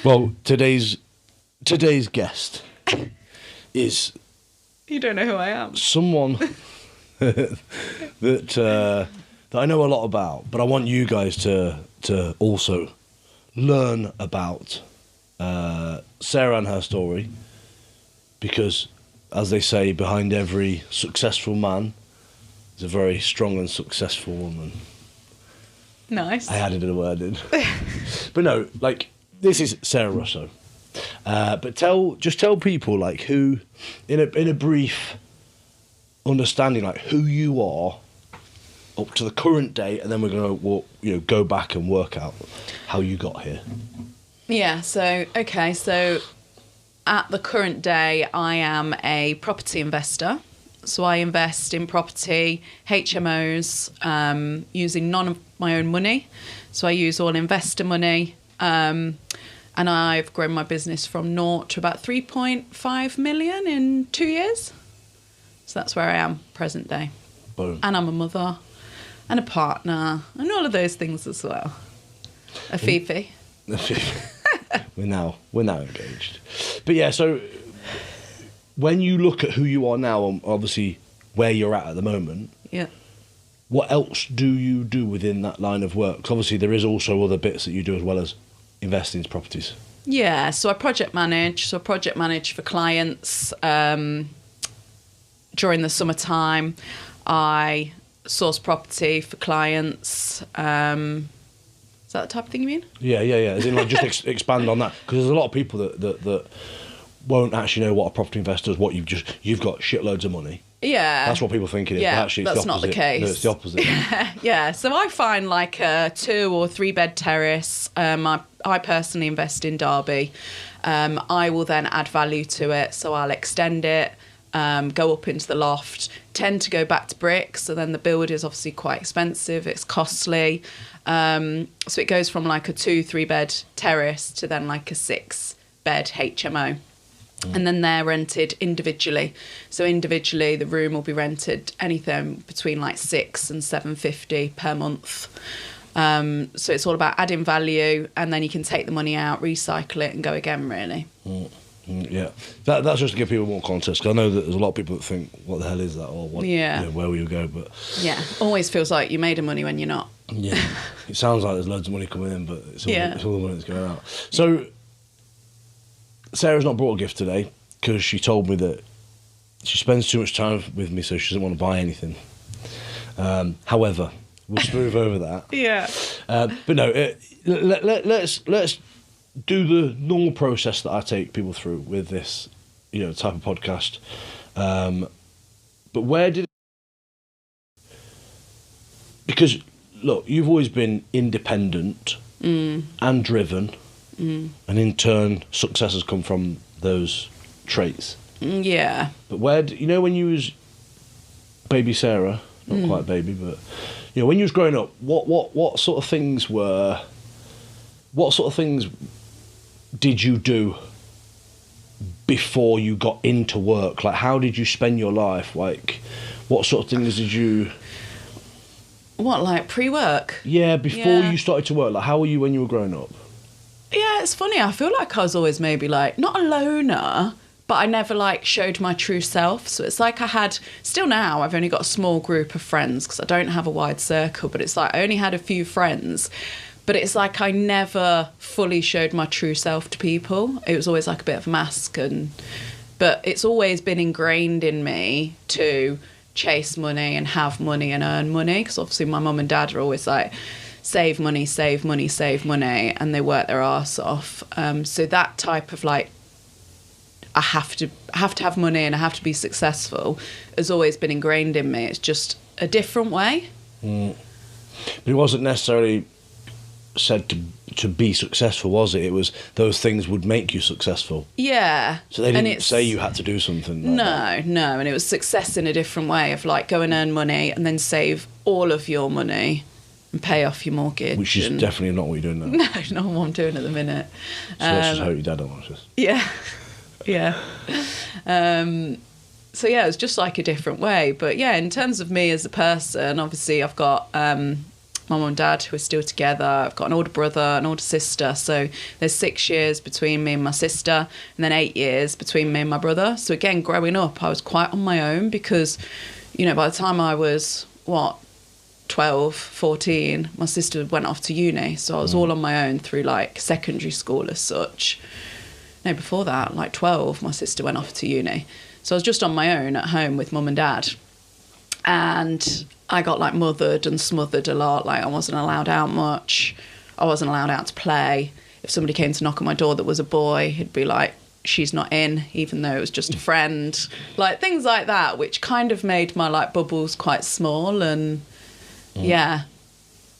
Well, today's guest is You don't know who I am. someone that I know a lot about, but I want you guys to also learn about Sarah and her story, because, as they say, behind every successful man is a very strong and successful woman. Nice. I added a word in. But no, like, this is Sarah Russo. But tell people, like, who, in a brief understanding, like, who you are up to the current day, and then we're going to go back and work out how you got here. Yeah, so at the current day, I am a property investor. So I invest in property, HMOs, using none of my own money. So I use all investor money. And I've grown my business from naught to about 3.5 million in 2 years. So that's where I am present day. Boom. And I'm a mother and a partner and all of those things as well. A Fifi. We're now engaged. But yeah, so when you look at who you are now, and obviously where you're at the moment, Yeah. what else do you do within that line of work? 'Cause obviously there is also other bits that you do as well as investing in properties. Yeah, so I project manage. So I project manage for clients. During the summertime, I source property for clients. Is that the type of thing you mean? Yeah. As in, like, just expand on that, because there's a lot of people that won't actually know what a property investor is. What you've got shitloads of money. Yeah. That's what people think it is. Yeah, but actually, it's that's the not the opposite. case. No, it's the opposite. Yeah, so I find like a 2 or 3 bed terrace. I personally invest in Derby. I will then add value to it, so I'll extend it, go up into the loft, tend to go back to brick, so then the build is obviously quite expensive, it's costly. So it goes from like a 2-3 bed terrace to then like a 6 bed HMO. And then they're rented individually. So individually, the room will be rented anything between like $600 and $750 per month. So it's all about adding value, and then you can take the money out, recycle it, and go again, really. Yeah, that's just to give people more context. 'Cause I know that there's a lot of people that think, "What the hell is that?" or "What? Yeah. Where will you go?" But Yeah, always feels like you made a money when you're not. yeah, it sounds like there's loads of money coming in, but it's all the money that's going out. Yeah. So Sarah's not brought a gift today because she told me that she spends too much time with me, so she doesn't want to buy anything. However, we'll smooth over that. Yeah. But no, let's do the normal process that I take people through with this, type of podcast. But where did? Because look, you've always been independent and driven, and in turn, success has come from those traits. Yeah. But when you was baby Sarah, not quite baby, but when you was growing up, what sort of things did you do before you got into work? Like, how did you spend your life? Like, what sort of things did you? What, like pre-work? Yeah, before Yeah. you started to work. Like, how were you when you were growing up? Yeah, it's funny. I feel like I was always maybe like, not a loner, but I never like showed my true self. So it's like still now, I've only got a small group of friends because I don't have a wide circle, but it's like I only had a few friends. But it's like I never fully showed my true self to people. It was always like a bit of a mask. But it's always been ingrained in me to chase money and have money and earn money. Because obviously my mum and dad are always like, save money, save money, save money. And they work their arse off. So that type of like, I have to have money and I have to be successful has always been ingrained in me. It's just a different way. But it wasn't necessarily said to be successful, was it? It was those things would make you successful. Yeah. So they didn't say you had to do something like that. No. And it was success in a different way of like go and earn money and then save all of your money and pay off your mortgage. Which is definitely not what you're doing now. No, not what I'm doing at the minute. So let's just hope your dad don't watch this. Yeah. Yeah. So yeah, it's just like a different way. But yeah, in terms of me as a person, obviously I've got my mum and dad, who are still together. I've got an older brother, an older sister. So there's 6 years between me and my sister, and then 8 years between me and my brother. So again, growing up, I was quite on my own because, you know, by the time I was, 12, 14, my sister went off to uni. So I was all on my own through like secondary school as such. No, before that, like 12, my sister went off to uni. So I was just on my own at home with mum and dad. And I got like mothered and smothered a lot. Like I wasn't allowed out much. I wasn't allowed out to play. If somebody came to knock on my door that was a boy, he'd be like, she's not in, even though it was just a friend. Like things like that, which kind of made my like bubbles quite small. And yeah.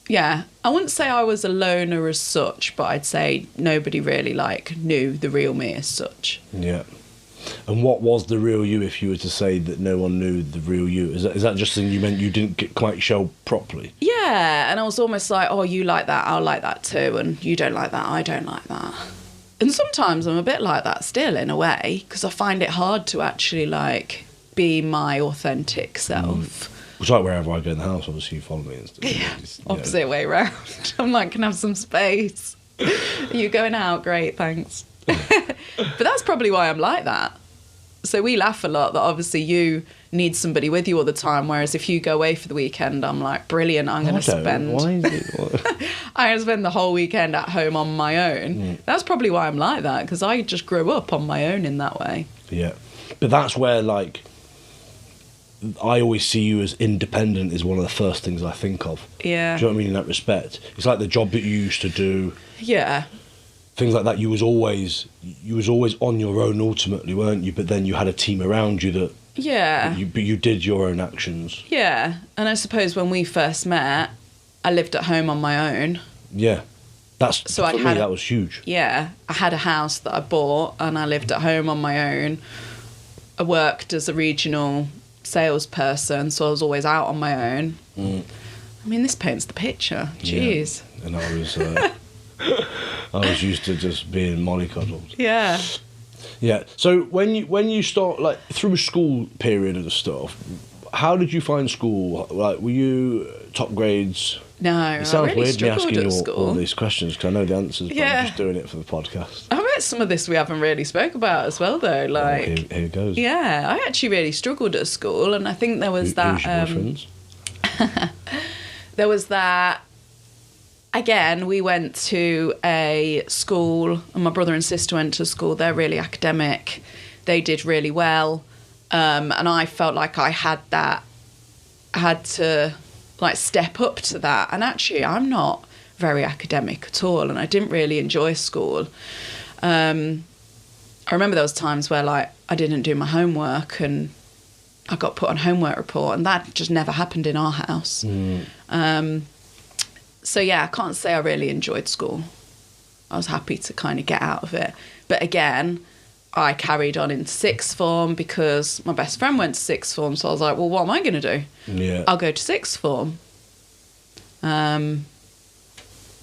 I wouldn't say I was a loner as such, but I'd say nobody really like knew the real me as such. Yeah. And what was the real you, if you were to say that no one knew the real you? Is that just something you meant you didn't get quite show properly? Yeah, and I was almost like, oh, you like that, I'll like that too, and you don't like that, I don't like that. And sometimes I'm a bit like that still, in a way, because I find it hard to actually, like, be my authentic self. It's like wherever I go in the house, obviously you follow me and stuff. Yeah, opposite way round. I'm like, can I have some space? Are you going out? Great, thanks. But that's probably why I'm like that. So we laugh a lot that obviously you need somebody with you all the time, whereas if you go away for the weekend, I'm like, brilliant, I'm going to spend... Why is it... I'm going to spend the whole weekend at home on my own. That's probably why I'm like that, because I just grew up on my own in that way. Yeah. But that's where, like, I always see you as independent is one of the first things I think of. Yeah. Do you know what I mean, in that respect? It's like the job that you used to do. Yeah. Things like that, you was always on your own ultimately, weren't you? But then you had a team around you that... Yeah. But you did your own actions. Yeah. And I suppose when we first met, I lived at home on my own. Yeah. For me, that was huge. Yeah. I had a house that I bought and I lived at home on my own. I worked as a regional salesperson, so I was always out on my own. I mean, this paints the picture. Jeez. Yeah. And I was... I was used to just being mollycoddled. Yeah. Yeah. So when you start, like, through school period and stuff, how did you find school? Like, were you top grades? No, It sounds I really weird me asking struggled you at school. all these questions because I know the answers, but I'm just doing it for the podcast. I bet some of this we haven't really spoke about as well, though. Like, here it goes. Yeah, I actually really struggled at school, and I think there was that. Who's your boyfriends? There was that. Again, we went to a school, and my brother and sister went to school. They're really academic. They did really well. And I felt like I had to like step up to that. And actually, I'm not very academic at all, and I didn't really enjoy school. I remember there was times where like I didn't do my homework and I got put on homework report, and that just never happened in our house. So yeah, I can't say I really enjoyed school. I was happy to kind of get out of it. But again, I carried on into sixth form because my best friend went to sixth form. So I was like, well, what am I going to do? Yeah. I'll go to sixth form.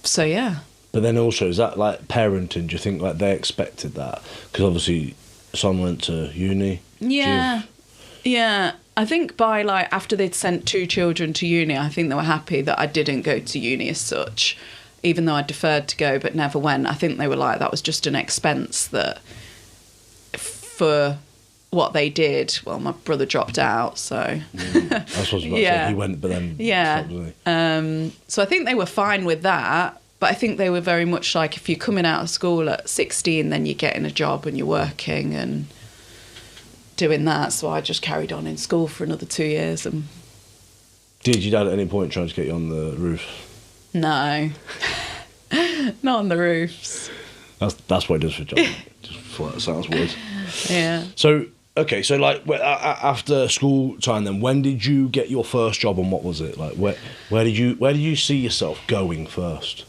So yeah. But then also, is that like parenting? Do you think like they expected that? Because obviously, son went to uni. Yeah. Yeah. I think by like after they'd sent 2 children to uni, I think they were happy that I didn't go to uni as such, even though I deferred to go but never went. I think they were like, that was just an expense that for what they did. Well, my brother dropped out, so That's what I was about to say. He went, but then stopped, didn't he? So I think they were fine with that. But I think they were very much like, if you're coming out of school at 16, then you're getting a job and you're working and doing that. So I just carried on in school for another 2 years. And Did your dad at any point try to get you on the roof? No, not on the roofs. That's what he does for a job. Just thought that sounds weird. Yeah. So, okay, so like after school time then, when did you get your first job and what was it? Like where did you see yourself going first?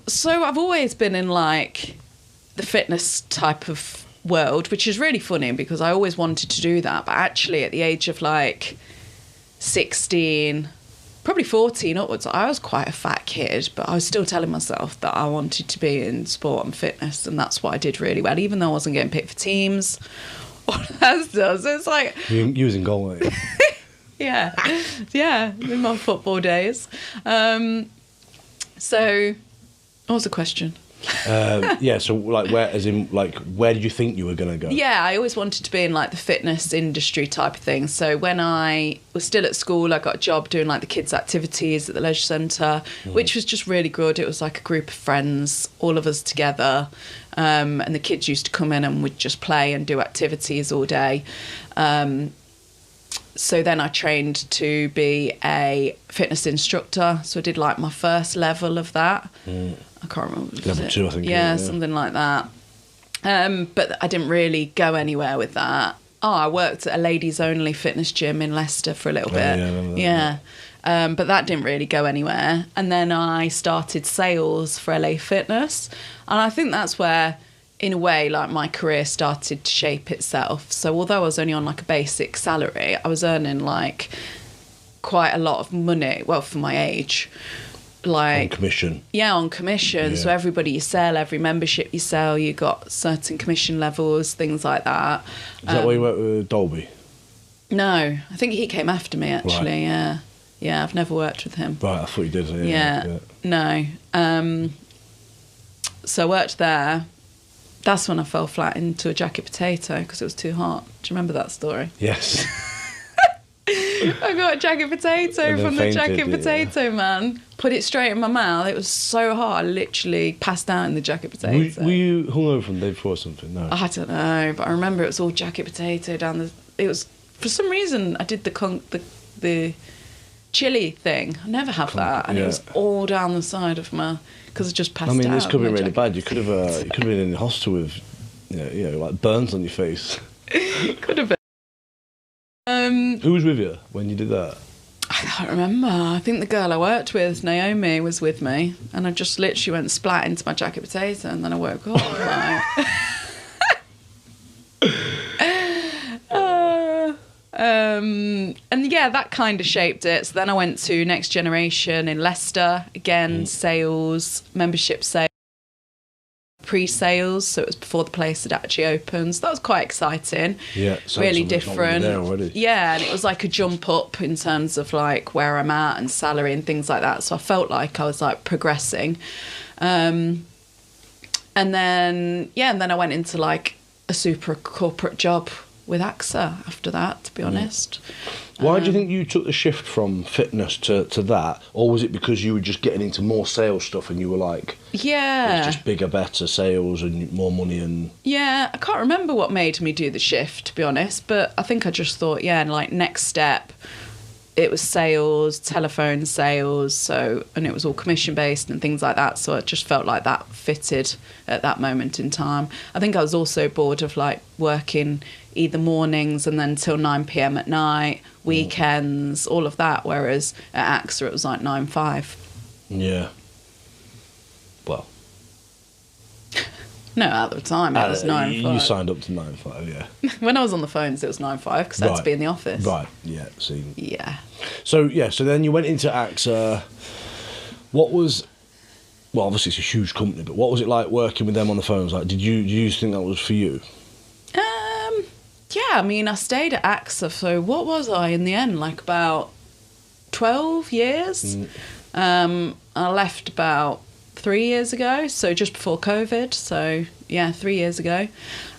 So I've always been in like the fitness type of world, which is really funny because I always wanted to do that. But actually at the age of like 16, probably 14 upwards, I was quite a fat kid, but I was still telling myself that I wanted to be in sport and fitness, and that's what I did really well, even though I wasn't getting picked for teams. All that stuff. So it's like... You was in goal, weren't you? yeah, in my football days. So, what was the question? So like where did you think you were going to go? Yeah, I always wanted to be in like the fitness industry type of thing. So when I was still at school, I got a job doing like the kids' activities at the leisure centre, which was just really good. It was like a group of friends, all of us together, and the kids used to come in and we'd just play and do activities all day. So then I trained to be a fitness instructor. So I did like my first level of that. I can't remember. Level 2, I think. Yeah, something like that. But I didn't really go anywhere with that. Oh, I worked at a ladies only fitness gym in Leicester for a little bit. Yeah, I remember that. But that didn't really go anywhere. And then I started sales for LA Fitness. And I think that's where, in a way, like my career started to shape itself. So although I was only on like a basic salary, I was earning like quite a lot of money, well, for my age. Like on commission. Yeah, on commission. Yeah. So everybody you sell, every membership you sell, you got certain commission levels, things like that. Is that why you worked with Dolby? No, I think he came after me actually. Right. Yeah, I've never worked with him. Right, I thought you did. No. So I worked there. That's when I fell flat into a jacket potato because it was too hot. Do you remember that story? Yes. I got a jacket potato from the jacket potato man. Put it straight in my mouth. It was so hot, I literally passed out in the jacket potato. Were you hungover from the day before or something? No. I don't know, but I remember it was all jacket potato down the. It was for some reason I did the chili thing. I never have that, and it was all down the side of my because I just passed out. I mean, this could have been really bad. You could have been in the hospital with, like burns on your face. Could have been. Who was with you when you did that? I don't remember. I think the girl I worked with, Naomi, was with me, and I just literally went splat into my jacket potato, and then I woke up. And yeah, that kind of shaped it. So then I went to Next Generation in Leicester, again, sales, membership sales, pre-sales, so it was before the place had actually opened. So that was quite exciting. Yeah, really different. There already. Yeah, and it was like a jump up in terms of like where I'm at and salary and things like that. So I felt like I was like progressing. And then I went into like a super corporate job with AXA after that, to be honest. Why do you think you took the shift from fitness to that? Or was it because you were just getting into more sales stuff and you were like, yeah, it's just bigger, better sales and more money and... Yeah, I can't remember what made me do the shift, to be honest, but I think I just thought, like next step, it was sales, telephone sales, and it was all commission-based and things like that, so I just felt like that fitted at that moment in time. I think I was also bored of like working either mornings and then till 9 p.m. at night, weekends, all of that, whereas at AXA it was like 9-5. Yeah. Well. No, at the time it was 9-5. You signed up to 9-5, yeah. When I was on the phones it was 9-5 because I had to be in the office. Right, yeah, see. Yeah. So then you went into AXA. What was... Well, obviously it's a huge company, but what was it like working with them on the phones? Like, did you think that was for you? Yeah, I mean, I stayed at AXA, so what was I in the end? Like about 12 years? I left about 3 years ago, so just before COVID. So, yeah, 3 years ago.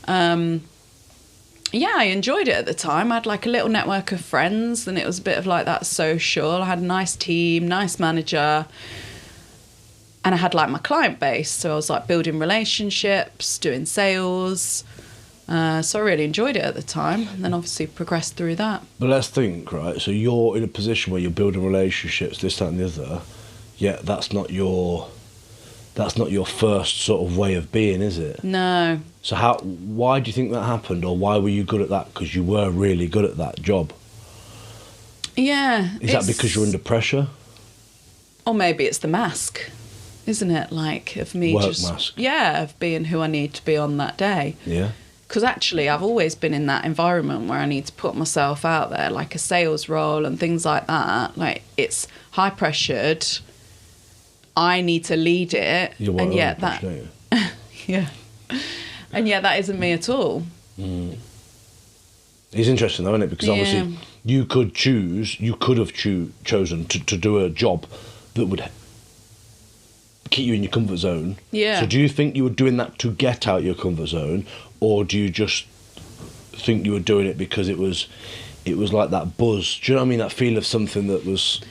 Yeah, I enjoyed it at the time. I had like a little network of friends, and it was a bit of like that social. I had a nice team, nice manager. And I had like my client base, so I was like building relationships, doing sales. So I really enjoyed it at the time, and then obviously progressed through that. But let's think, right? So you're in a position where you're building relationships, this, that, and the other. Yet that's not your first sort of way of being, is it? No. So why do you think that happened, or why were you good at that? Because you were really good at that job. Yeah. Is that because you're under pressure? Or maybe it's the mask, isn't it? Like of me mask. Yeah, of being who I need to be on that day. Yeah. Because actually I've always been in that environment where I need to put myself out there, like a sales role and things like that. Like it's high pressured. I need to lead it. And yet that yeah. And yet that isn't me at all. It's interesting though, isn't it? Because obviously you could have chosen to do a job that would keep you in your comfort zone. Yeah. So do you think you were doing that to get out your comfort zone, or do you just think you were doing it because it was like that buzz? Do you know what I mean? That feel of something that was.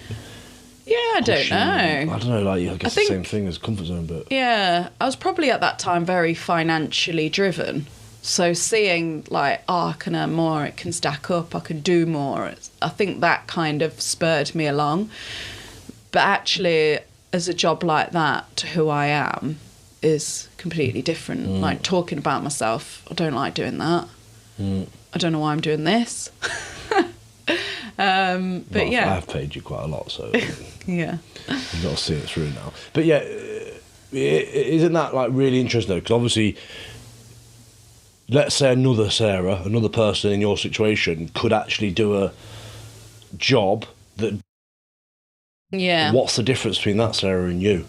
Yeah, I don't know. I don't know. Like, I guess I think, the same thing as comfort zone, but yeah, I was probably at that time very financially driven. So seeing like, oh, I can earn more, it can stack up, I can do more. I think that kind of spurred me along. But actually, as a job like that to who I am is completely different. Like talking about myself, I don't like doing that. I don't know why I'm doing this. But yeah, I've paid you quite a lot, so yeah, you've got to see it through now. But yeah, isn't that like really interesting though? Because obviously, let's say another Sarah, another person in your situation could actually do a job that. yeah. What's the difference between that Sarah and you?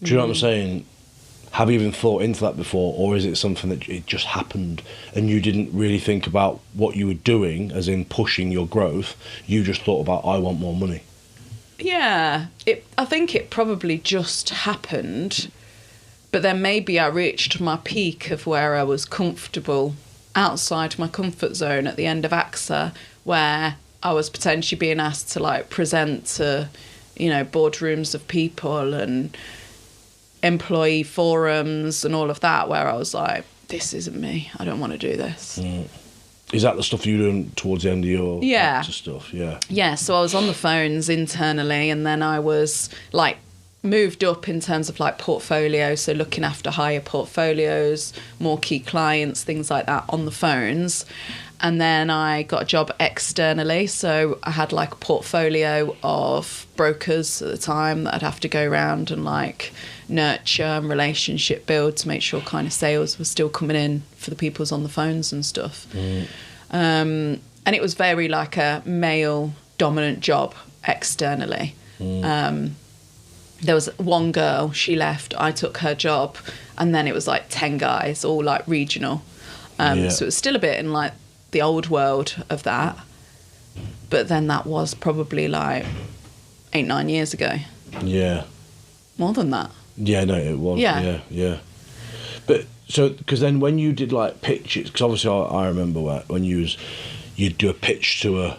Do you know what I'm saying? Have you even thought into that before, or is it something that it just happened and you didn't really think about what you were doing, as in pushing your growth? You just thought about, I want more money. Yeah, I think it probably just happened, but then maybe I reached my peak of where I was comfortable outside my comfort zone at the end of AXA, where I was potentially being asked to like present to, boardrooms of people and employee forums and all of that, where I was like, this isn't me. I don't want to do this. Is that the stuff you were doing towards the end of your AXA stuff? Yeah. Yeah, so I was on the phones internally, and then I was like moved up in terms of like portfolio, so looking after higher portfolios, more key clients, things like that on the phones. And then I got a job externally, so I had like a portfolio of brokers at the time that I'd have to go around and like nurture and relationship build to make sure kind of sales was still coming in for the people's on the phones and stuff. And it was very like a male dominant job externally. There was one girl, she left, I took her job, and then it was like 10 guys, all like regional. So it was still a bit in like the old world of that, but then that was probably like 8-9 years ago. Yeah. More than that. Yeah, no, it was. Yeah. But so, because then when you did like pitches, because obviously I remember when you'd do a pitch to a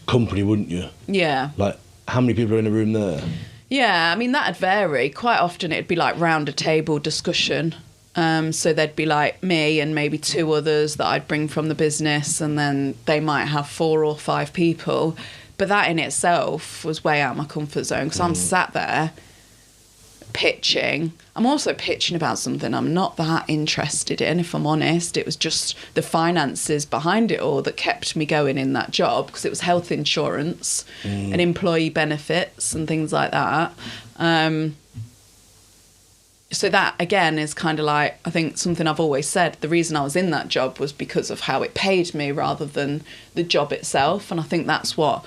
company, wouldn't you? Yeah. Like, how many people are in the room there? Yeah, I mean, that'd vary. Quite often it'd be like round a table discussion. So there'd be like me and maybe 2 others that I'd bring from the business, and then they might have 4 or 5 people. But that in itself was way out of my comfort zone, because I'm sat there pitching. I'm also pitching about something I'm not that interested in, if I'm honest. It was just the finances behind it all that kept me going in that job, because it was health insurance and employee benefits and things like that. So that, again, is kind of like, I think something I've always said, the reason I was in that job was because of how it paid me rather than the job itself. And I think that's what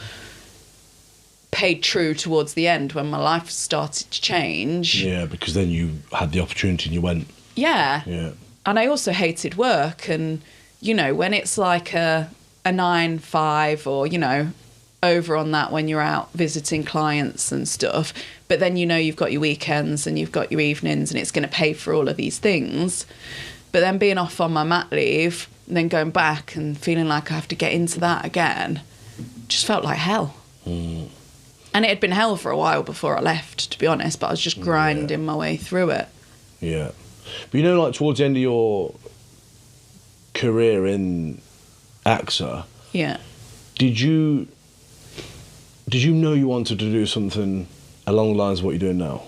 paid true towards the end when my life started to change. Yeah, because then you had the opportunity and you went. Yeah. Yeah. And I also hated work. And, when it's like a 9-5 or, over on that when you're out visiting clients and stuff, but then you've got your weekends and you've got your evenings, and it's going to pay for all of these things. But then being off on my mat leave and then going back and feeling like I have to get into that again just felt like hell. And it had been hell for a while before I left, to be honest, but I was just grinding my way through it. Yeah. But like towards the end of your career in AXA, did you know you wanted to do something along the lines of what you're doing now?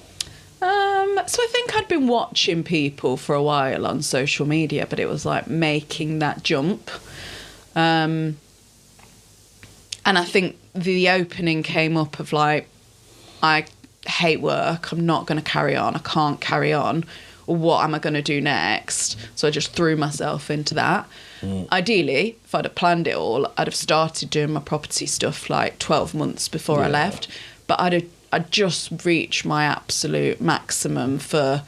So I think I'd been watching people for a while on social media, but it was like making that jump. And I think the opening came up of like, I hate work, I'm not going to carry on, I can't carry on. What am I going to do next? So I just threw myself into that. Ideally, if I'd have planned it all, I'd have started doing my property stuff like 12 months before I left. But I'd just reached my absolute maximum for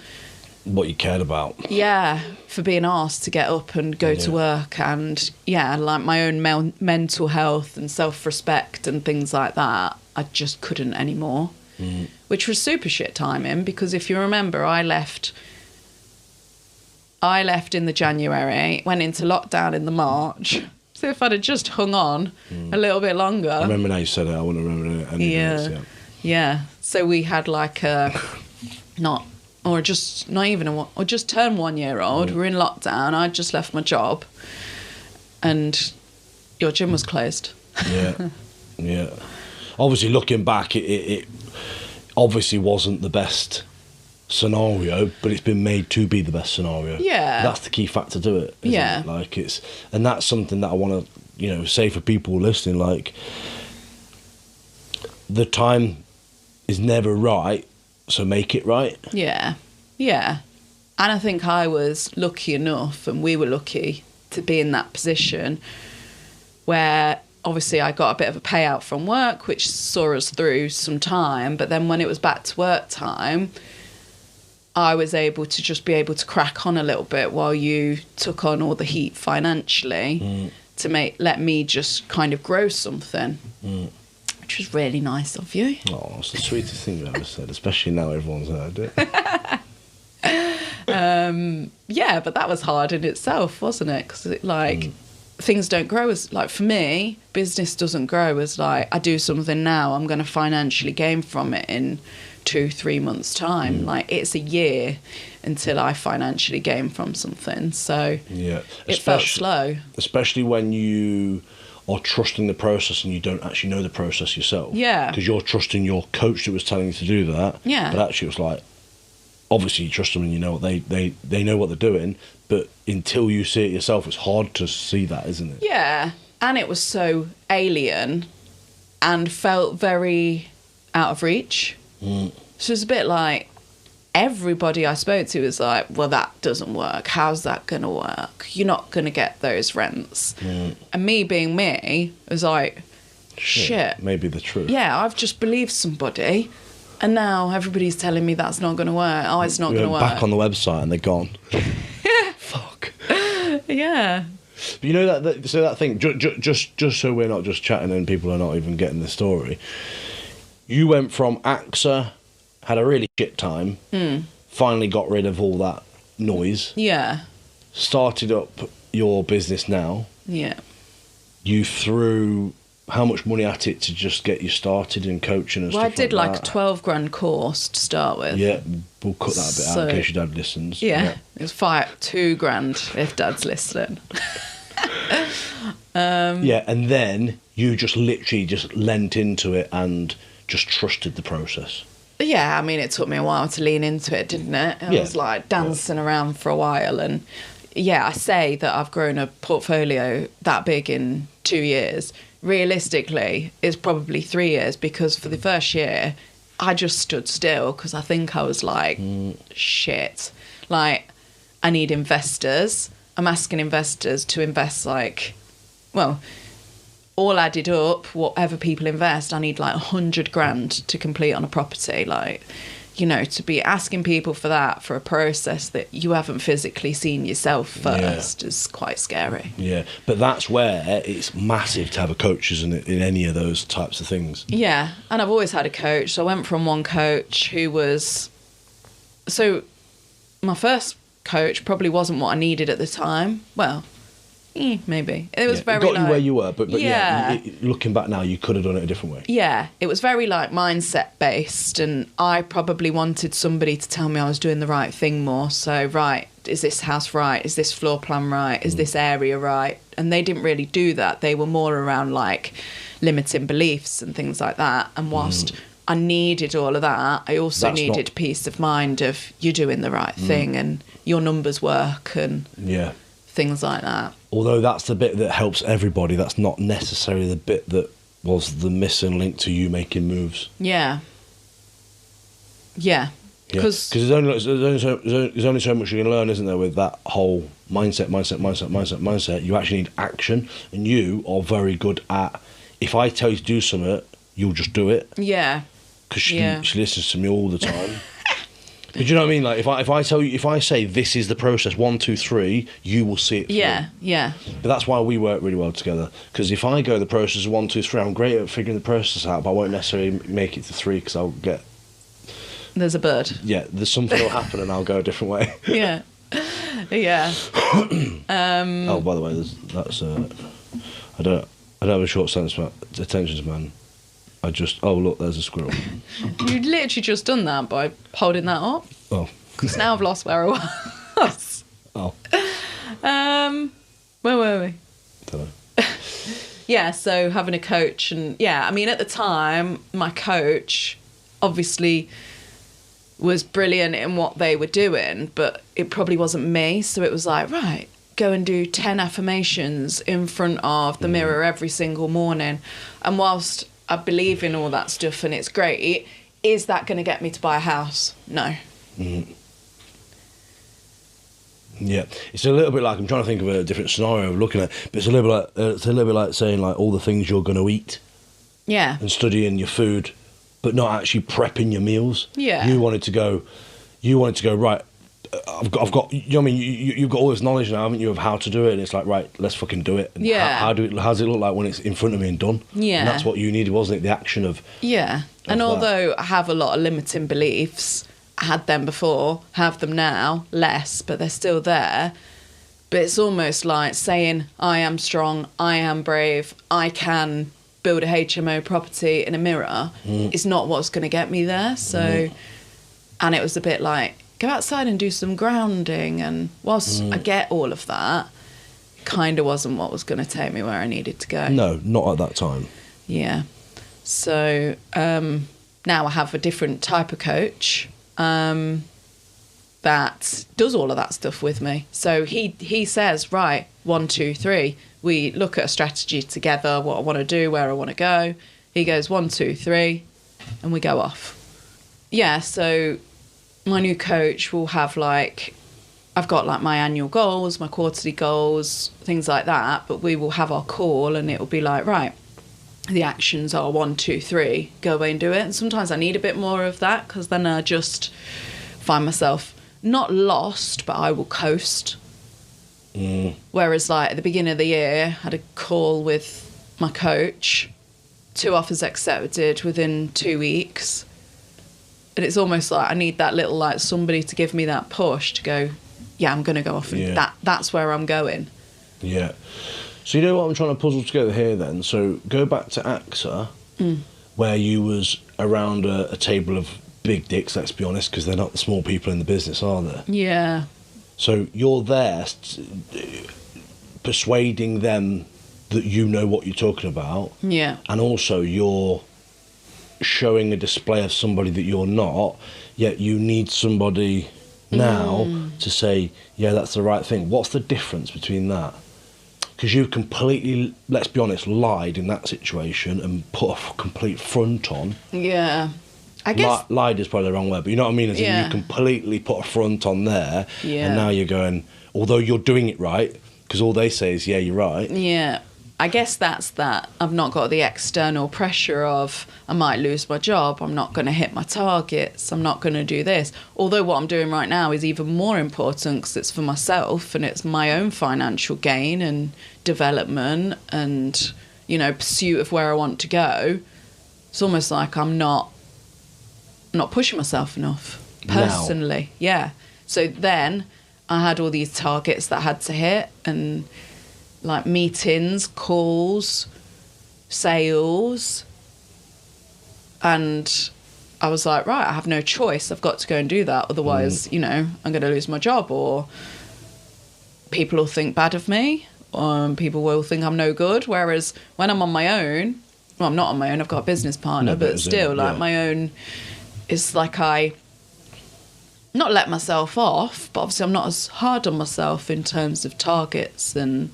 what you cared about. Yeah, for being asked to get up and go to work, and like my own mental health and self-respect and things like that, I just couldn't anymore. Which was super shit timing, because if you remember, I left in the January, went into lockdown in the March. So if I'd have just hung on a little bit longer. I remember now you said it, I wouldn't remember any of this, Yeah. So we had like just turned 1 year old. We're in lockdown. I just left my job, and your gym was closed. Yeah. Obviously, looking back, it obviously wasn't the best scenario, but it's been made to be the best scenario. Yeah. That's the key factor to it. Isn't it? Like and that's something that I want to, say for people listening. Like, the time is never right, so make it right. Yeah. And I think I was lucky enough, and we were lucky to be in that position where obviously I got a bit of a payout from work, which saw us through some time. But then when it was back to work time, I was able to just be able to crack on a little bit while you took on all the heat financially to let me just kind of grow something. Which was really nice of you. Oh, it's the sweetest thing you've ever said, especially now everyone's heard it. Yeah, but that was hard in itself, wasn't it? Because things don't grow as, like, for me, business doesn't grow as, like, I do something now, I'm going to financially gain from it in 2-3 months' time. Like, it's a year until I financially gain from something. So it felt slow. Especially when you are trusting the process and you don't actually know the process yourself. Yeah. Because you're trusting your coach that was telling you to do that. Yeah. But actually it was like, obviously you trust them and you know what they know what they're doing, but until you see it yourself, it's hard to see that, isn't it? Yeah. And it was so alien and felt very out of reach. So it's a bit like, everybody I spoke to was like, well, that doesn't work. How's that going to work? You're not going to get those rents. And me being me was like, shit. Maybe the truth. Yeah, I've just believed somebody, and now everybody's telling me that's not going to work. Oh, it's not going to work. Back on the website and they're gone. Fuck. Yeah. But you know that thing, just so we're not just chatting and people are not even getting the story, you went from AXA, had a really shit time, finally got rid of all that noise. Yeah. Started up your business now. Yeah. You threw how much money at it to just get you started in coaching and stuff like that? Well, I did like a 12 grand course to start with. Yeah, we'll cut that a bit out in case your dad listens. Yeah. It was 2 grand if dad's listening. Yeah, and then you just literally just lent into it and just trusted the process. Yeah, I mean, it took me a while to lean into it, didn't it? I was like dancing around for a while, and I say that I've grown a portfolio that big in 2 years. Realistically, it's probably 3 years, because for the first year, I just stood still because I think I was like, shit, like, I need investors. I'm asking investors to invest all added up, whatever people invest, I need like 100 grand to complete on a property. Like, to be asking people for that for a process that you haven't physically seen yourself first is quite scary. Yeah, but that's where it's massive to have a coach, isn't it, in any of those types of things? Yeah, and I've always had a coach. So I went from one coach who was... So my first coach probably wasn't what I needed at the time. Well... maybe. It was very it got you where you were, but looking back now, you could have done it a different way. Yeah, it was very like mindset based, and I probably wanted somebody to tell me I was doing the right thing more. So, right, is this house right? Is this floor plan right? Is this area right? And they didn't really do that. They were more around like limiting beliefs and things like that. And whilst I needed all of that, I also needed peace of mind of you're doing the right thing and your numbers work and things like that. Although that's the bit that helps everybody, that's not necessarily the bit that was the missing link to you making moves. Yeah. Yeah. Because there's only so much you can learn, isn't there, with that whole mindset. You actually need action, and you are very good at, if I tell you to do something, you'll just do it. Yeah. Because she listens to me all the time. But do you know what I mean? Like if I tell you, if I say this is the process 1, 2, 3, you will see it through. Yeah. But that's why we work really well together. Because if I go the process of 1, 2, 3, I'm great at figuring the process out, but I won't necessarily make it to 3 because I'll get. There's a bird. Yeah, there's something will happen and I'll go a different way. Yeah. Oh, by the way, that's I don't have a short attention span. I just look, there's a squirrel. You literally just done that by holding that up. Oh. Because now I've lost where I was. Oh. Where were we? Don't know. Yeah, so having a coach and I mean at the time my coach obviously was brilliant in what they were doing, but it probably wasn't me. So it was like, right, go and do 10 affirmations in front of the mirror every single morning. And whilst I believe in all that stuff and it's great, is that going to get me to buy a house? No. Yeah, it's a little bit like, I'm trying to think of a different scenario of looking at it, but it's a little bit like saying like all the things you're going to eat. Yeah. And studying your food, but not actually prepping your meals. Yeah. You wanted to go right. I've got. You know what I mean? You've got all this knowledge now, haven't you, of how to do it? And it's like, right, let's fucking do it. And how does it look like when it's in front of me and done? Yeah. And that's what you needed, wasn't it? The action of. Yeah. And although I have a lot of limiting beliefs, I had them before, have them now, less, but they're still there. But it's almost like saying, I am strong, I am brave, I can build a HMO property in a mirror is not what's going to get me there. So, and it was a bit like, go outside and do some grounding. And whilst I get all of that, kind of wasn't what was going to take me where I needed to go. No, not at that time. Yeah. So now I have a different type of coach that does all of that stuff with me. So he says, right, 1, 2, 3. We look at a strategy together, what I want to do, where I want to go. He goes 1, 2, 3, and we go off. Yeah, so my new coach will have like, I've got like my annual goals, my quarterly goals, things like that, but we will have our call and it will be like, right, the actions are 1, 2, 3, go away and do it. And sometimes I need a bit more of that because then I just find myself not lost, but I will coast. Whereas like at the beginning of the year, I had a call with my coach, 2 offers accepted within 2 weeks. And it's almost like I need that little like somebody to give me that push to go, yeah, I'm going to go off and that's where I'm going. Yeah. So you know what I'm trying to puzzle together here then? So go back to AXA, where you was around a table of big dicks, let's be honest, because they're not the small people in the business, are they? Yeah. So you're there persuading them that you know what you're talking about. Yeah. And also you're showing a display of somebody that you're not, yet you need somebody now to say, yeah, that's the right thing. What's the difference between that? Because you've completely, let's be honest, lied in that situation and put a complete front on. Yeah. I guess... lied is probably the wrong word, but you know what I mean? As in you completely put a front on there, and now you're going, although you're doing it right, because all they say is, yeah, you're right. Yeah. I guess that's that. I've not got the external pressure of I might lose my job, I'm not going to hit my targets, I'm not going to do this. Although what I'm doing right now is even more important because it's for myself and it's my own financial gain and development and, you know, pursuit of where I want to go. It's almost like I'm not pushing myself enough personally. Now. Yeah. So then I had all these targets that I had to hit and like meetings, calls, sales. And I was like, right, I have no choice. I've got to go and do that. Otherwise, you know, I'm going to lose my job or people will think bad of me. People will think I'm no good. Whereas when I'm on my own, well, I'm not on my own. I've got a business partner, but still, like my own, it's like I not let myself off, but obviously I'm not as hard on myself in terms of targets and,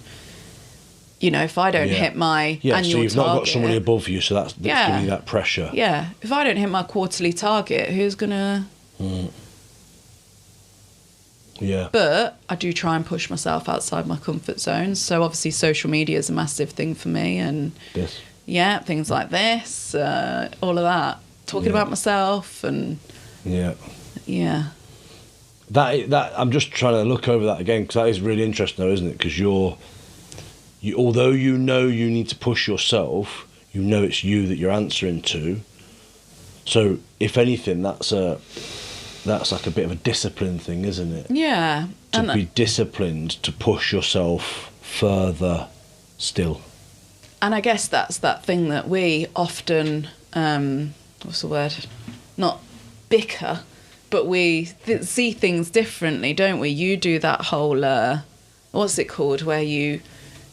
you know, if I don't hit my annual target... so you've not got somebody above you, so that's giving you that pressure. Yeah. If I don't hit my quarterly target, who's going to... Yeah. But I do try and push myself outside my comfort zone. So obviously social media is a massive thing for me and... This. Yeah, things like this, all of that. Talking about myself and... Yeah. Yeah. that I'm just trying to look over that again, because that is really interesting, though, isn't it? Because although you know you need to push yourself, you know it's you that you're answering to. So if anything, that's like a bit of a discipline thing, isn't it? Yeah. To be disciplined, to push yourself further still. And I guess that's that thing that we often, what's the word? Not bicker, but we see things differently, don't we? You do that whole, what's it called, where you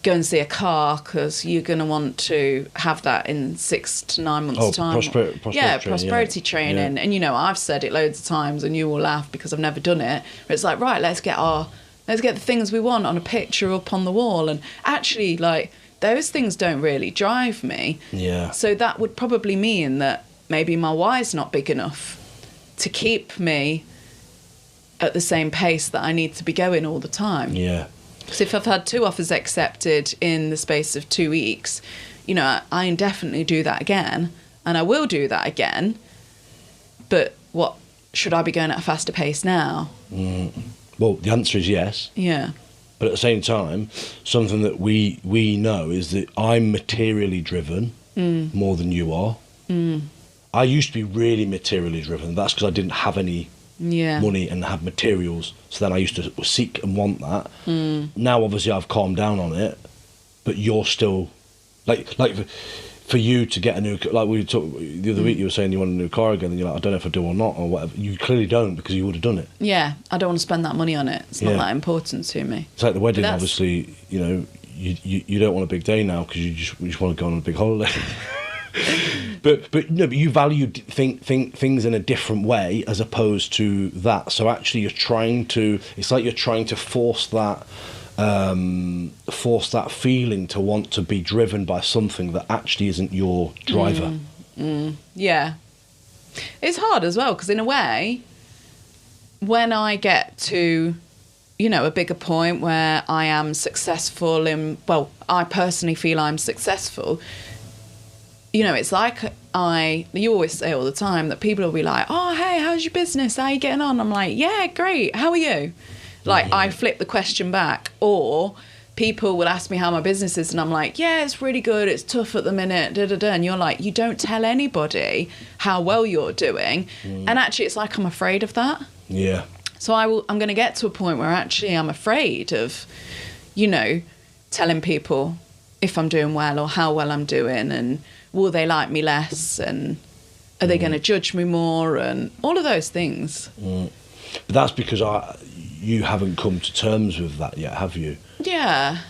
go and see a car because you're going to want to have that in 6 to 9 months' time. Prosperity training. And, I've said it loads of times and you will laugh because I've never done it. But it's like, right, let's get the things we want on a picture up on the wall. And actually, like, those things don't really drive me. Yeah. So that would probably mean that maybe my why's not big enough to keep me at the same pace that I need to be going all the time. Yeah. Because if I've had 2 offers accepted in the space of 2 weeks, I indefinitely do that again, and I will do that again. But what, should I be going at a faster pace now? Well, the answer is yes. Yeah. But at the same time, something that we know is that I'm materially driven more than you are. I used to be really materially driven. That's because I didn't have any money and have materials. So then I used to seek and want that. Now, obviously, I've calmed down on it. But you're still... Like for you to get a new... Like we talked the other week, you were saying you want a new car again. And you're like, I don't know if I do or not or whatever. You clearly don't, because you would have done it. Yeah, I don't want to spend that money on it. It's not that important to me. It's like the wedding, obviously, you don't want a big day now because you just want to go on a big holiday. but you value things in a different way as opposed to that. So actually, it's like you're trying to force that feeling to want to be driven by something that actually isn't your driver. Yeah, it's hard as well, because in a way, when I get to a bigger point where I am successful I personally feel I'm successful. It's like you always say all the time that people will be like, oh, hey, how's your business? How are you getting on? I'm like, yeah, great. How are you? Like, I flip the question back. Or people will ask me how my business is and I'm like, yeah, it's really good. It's tough at the minute. And you're like, you don't tell anybody how well you're doing. And actually, it's like I'm afraid of that. Yeah. So I'm going to get to a point where actually I'm afraid of, telling people if I'm doing well or how well I'm doing, and will they like me less, and are they going to judge me more, and all of those things. But that's because you haven't come to terms with that yet, have you? Yeah.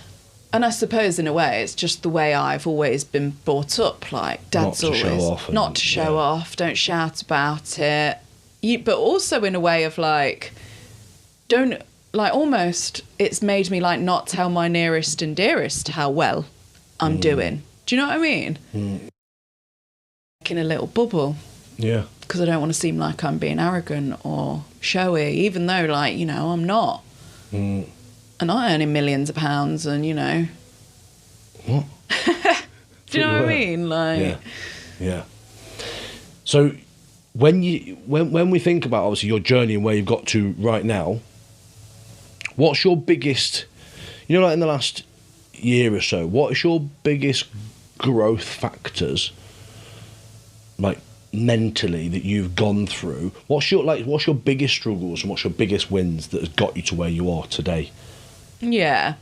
And I suppose in a way it's just the way I've always been brought up. Like, Dad's always not to show off, don't shout about it. But also in a way of like, don't, like, almost it's made me like not tell my nearest and dearest how well I'm doing. Do you know what I mean? Like in a little bubble. Yeah. Because I don't want to seem like I'm being arrogant or showy, even though, like, I'm not. I'm not earning millions of pounds, and What? Do you know what I mean? Like, yeah. So when we think about obviously your journey and where you've got to right now, what's your biggest, like in the last year or so, what is your biggest growth factors, like mentally, that you've gone through? What's your biggest struggles and what's your biggest wins that has got you to where you are today? Yeah.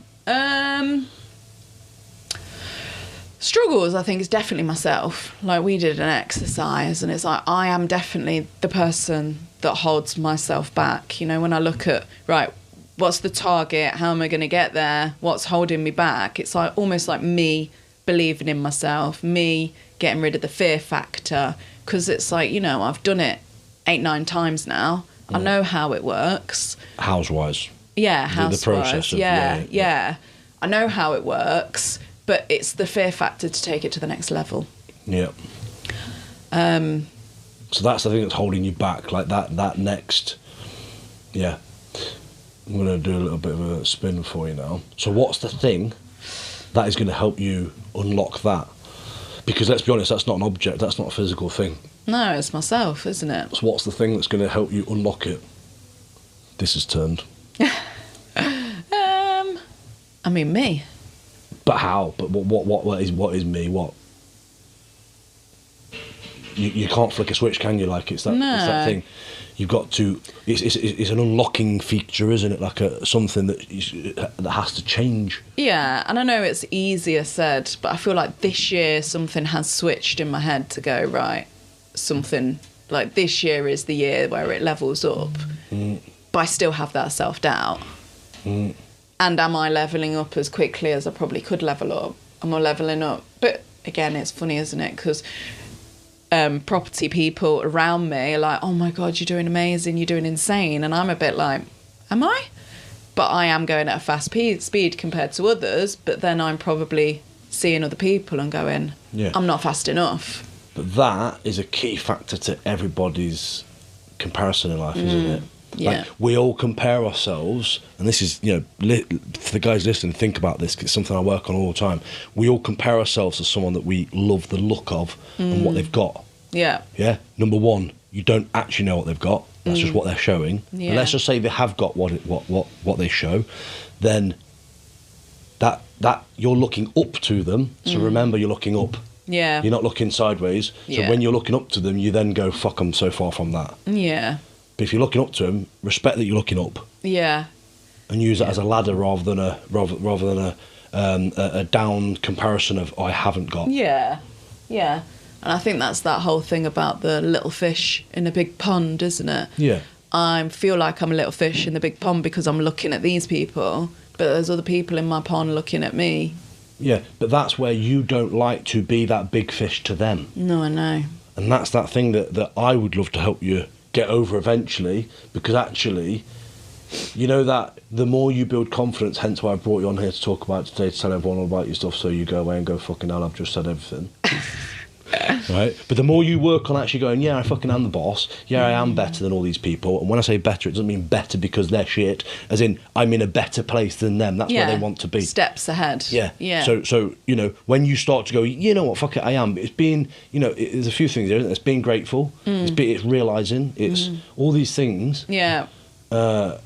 Struggles, I think, is definitely myself. Like, we did an exercise and it's like, I am definitely the person that holds myself back. When I look at, right, what's the target? How am I going to get there? What's holding me back? It's like almost like me believing in myself, me getting rid of the fear factor. Because it's like, I've done it 8-9 times now. I know how it works. House-wise. Yeah, house-wise. The process of, yeah. I know how it works, but it's the fear factor to take it to the next level. Yeah. So that's the thing that's holding you back, like that next... Yeah. I'm going to do a little bit of a spin for you now. So what's the thing that is going to help you unlock that? Because let's be honest, that's not an object, that's not a physical thing. No, it's myself, isn't it? So what's the thing that's going to help you unlock it? this has turned? I mean, me. But how? But what is me? What? You can't flick a switch, can you? Like it's that thing. You've got to. It's an unlocking feature, isn't it? Like something that has to change. Yeah, and I know it's easier said, but I feel like this year something has switched in my head to go right. Something like this year is the year where it levels up, but I still have that self-doubt. And am I levelling up as quickly as I probably could level up? Am I levelling up? But again, it's funny, isn't it? Because property people around me are like, oh my God, you're doing amazing, you're doing insane. And I'm a bit like, am I? But I am going at a fast speed compared to others. But then I'm probably seeing other people and going, I'm not fast enough. But that is a key factor to everybody's comparison in life, isn't it? Yeah. Like, we all compare ourselves, and this is, for the guys listening, think about this, 'cause it's something I work on all the time. We all compare ourselves to someone that we love the look of and what they've got. Yeah. Yeah. Number one, you don't actually know what they've got. That's just what they're showing. Yeah. And let's just say they have got what they show, then that you're looking up to them. So remember, you're looking up. Yeah. You're not looking sideways. So when you're looking up to them, you then go, fuck, I'm so far from that. Yeah. But if you're looking up to them, respect that you're looking up. Yeah. And use that as a ladder rather than a down comparison of, I haven't got. Yeah. Yeah. And I think that's that whole thing about the little fish in a big pond, isn't it? Yeah. I feel like I'm a little fish in the big pond because I'm looking at these people, but there's other people in my pond looking at me. Yeah, but that's where you don't like to be that big fish to them. No, I know. And that's that thing that I would love to help you get over eventually, because actually, you know that the more you build confidence, hence why I brought you on here to talk about today, to tell everyone all about your stuff, so you go away and go, fucking hell, I've just said everything. Right? But the more you work on actually going, yeah, I fucking am the boss, yeah, I am better than all these people, and when I say better, it doesn't mean better because they're shit, as in I'm in a better place than them. That's where they want to be. Steps ahead. Yeah. So when you start to go, you know what, fuck it, I am. It's being, there's a few things there, isn't there? It's being grateful. It's realising. It's all these things. Yeah. They're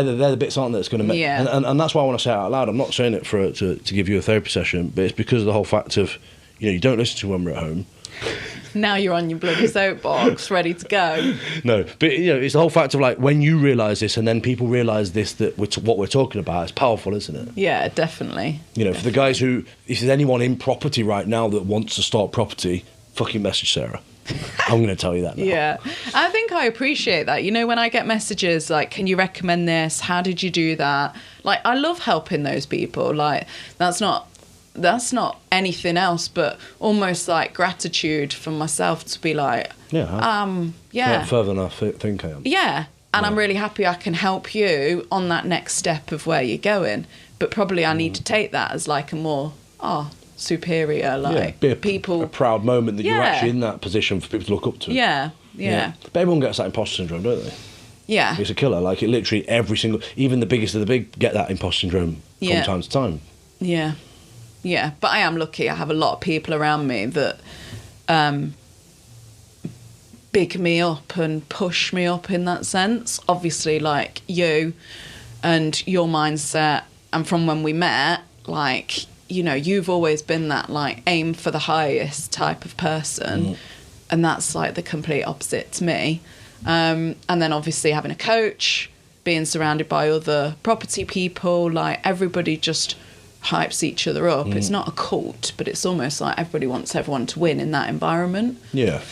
the bits, aren't they, that's going to make... Yeah. And that's why I want to say it out loud. I'm not saying it to give you a therapy session, but it's because of the whole fact of, you don't listen to when we're at home. Now you're on your bloody soapbox, ready to go. No, but it's the whole fact of, like, when you realise this and then people realise this, that what we're talking about, it's powerful, isn't it? Yeah, definitely. For the guys who, if there's anyone in property right now that wants to start property, fucking message Sarah. I'm going to tell you that now. Yeah. I think I appreciate that. When I get messages like, can you recommend this? How did you do that? Like, I love helping those people. Like, that's not anything else but almost like gratitude for myself to be like, further than I think I am. Yeah. And I'm really happy I can help you on that next step of where you're going. But probably I need to take that as like a more, superior, like, people... a proud moment that you're actually in that position for people to look up to. Yeah. But everyone gets that imposter syndrome, don't they? Yeah. It's a killer. Like, it literally, even the biggest of the big get that imposter syndrome from time to time. Yeah. Yeah, but I am lucky. I have a lot of people around me that big me up and push me up in that sense. Obviously, like you and your mindset, and from when we met, like, you've always been that, like, aim for the highest type of person. And that's, like, the complete opposite to me. And then, obviously, having a coach, being surrounded by other property people, like, everybody just hypes each other up. It's not a cult, but it's almost like everybody wants everyone to win in that environment. Yeah.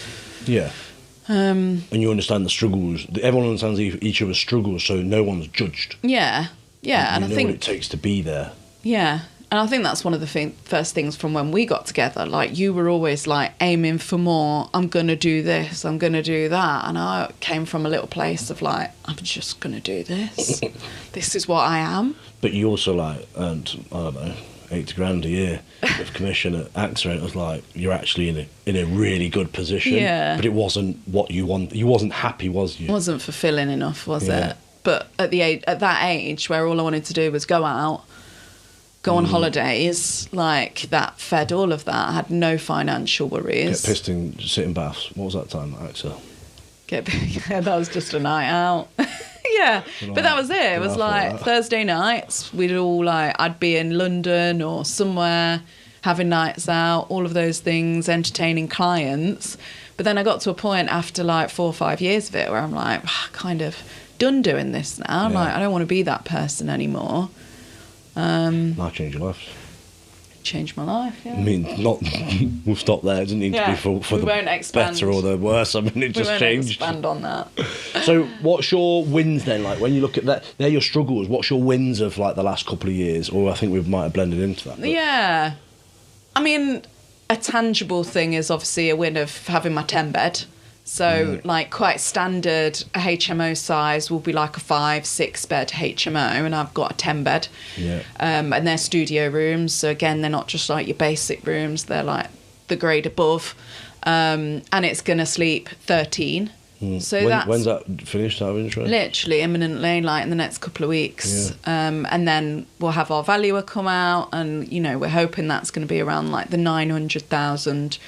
And you understand the struggles. Everyone understands each other's struggles, so no one's judged. Yeah. And I think what it takes to be there. Yeah. And I think that's one of the first things from when we got together. Like, you were always, like, aiming for more. I'm going to do this. I'm going to do that. And I came from a little place of, like, I'm just going to do this. This is what I am. But you also, like, earned, I don't know, 80 grand a year of commission at AXA. And it was like, you're actually in a really good position. Yeah. But it wasn't what you want. You wasn't happy, was you? It wasn't fulfilling enough, was it? But at that age where all I wanted to do was go out, go on holidays, like, that fed all of that. I had no financial worries. Get pissed in sitting baths. What was that time at AXA? Yeah, that was just a night out. Yeah, but that was it. It was like Thursday nights. We'd all like, I'd be in London or somewhere having nights out, all of those things, entertaining clients. But then I got to a point after like 4 or 5 years of it where I'm like, kind of done doing this now. I'm like, I don't want to be that person anymore. Might change your life. Changed my life, yeah. I mean, not. We'll stop there. It doesn't need to be for the better or the worse. I mean, it just changed. We won't expand on that. So, what's your wins then? Like, when you look at that, they're your struggles. What's your wins of like the last couple of years? Or I think we might have blended into that. But. Yeah, I mean, a tangible thing is obviously a win of having my 10 bed. So, like, quite standard, a HMO size will be like a 5-6 bed HMO, and I've got a 10 bed. Yeah. And they're studio rooms. So, again, they're not just like your basic rooms, they're like the grade above. And it's going to sleep 13. So when's that finished, out of interest? Literally, imminently, like in the next couple of weeks. Yeah. And then we'll have our valuer come out, and, you know, we're hoping that's going to be around like the 900,000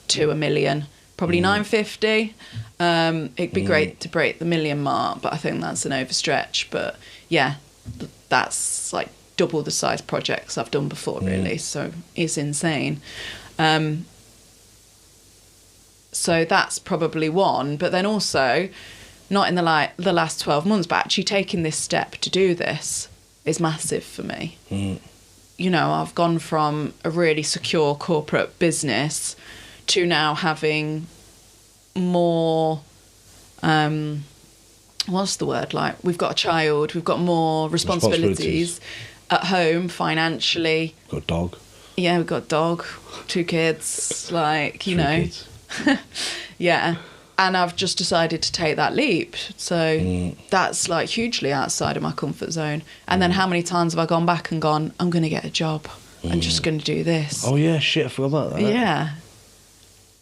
to $1 million. Probably 950. It'd be great to break the $1 million mark, but I think that's an overstretch. But yeah, that's like double the size projects I've done before, really. So it's insane. So that's probably one. But then also, not in the last 12 months, but actually taking this step to do this is massive for me. You know, I've gone from a really secure corporate business to now having more, what's the word, like, we've got a child, we've got more responsibilities at home, financially. Got a dog. Yeah, we've got a dog, 2 kids, like, you know. Yeah. And I've just decided to take that leap. So that's like hugely outside of my comfort zone. And then how many times have I gone back and gone, I'm going to get a job. I'm just going to do this. Oh, yeah, shit, I forgot about that. Yeah.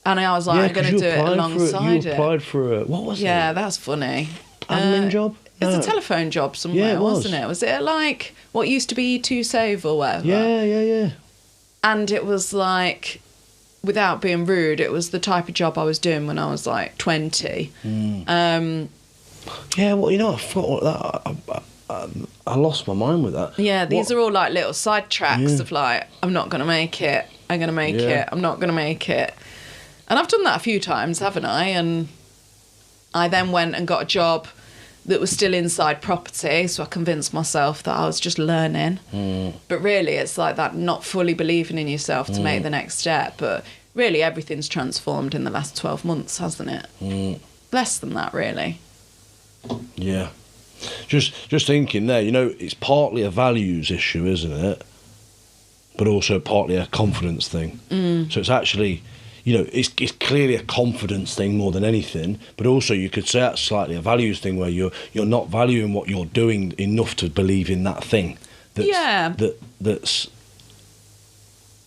And I was like, I'm going to do it alongside You applied for a... What was it? Yeah, that's funny. Admin job? It was a telephone job somewhere, wasn't it? Was it like what used to be E2Save or whatever? Yeah. And it was like, without being rude, it was the type of job I was doing when I was like 20. Yeah, well, you know, I forgot that. I lost my mind with that. Yeah, these are all like little sidetracks of like, I'm not going to make it. I'm going to make it. I'm not going to make it. And I've done that a few times, haven't I? And I then went and got a job that was still inside property, so I convinced myself that I was just learning. But really, it's like that not fully believing in yourself to make the next step. But really, everything's transformed in the last 12 months, hasn't it? Less than that, really. Yeah. Just thinking there, you know, it's partly a values issue, isn't it? But also partly a confidence thing. So it's actually... You know, it's clearly a confidence thing more than anything, but also you could say that's slightly a values thing where you're not valuing what you're doing enough to believe in that thing. That's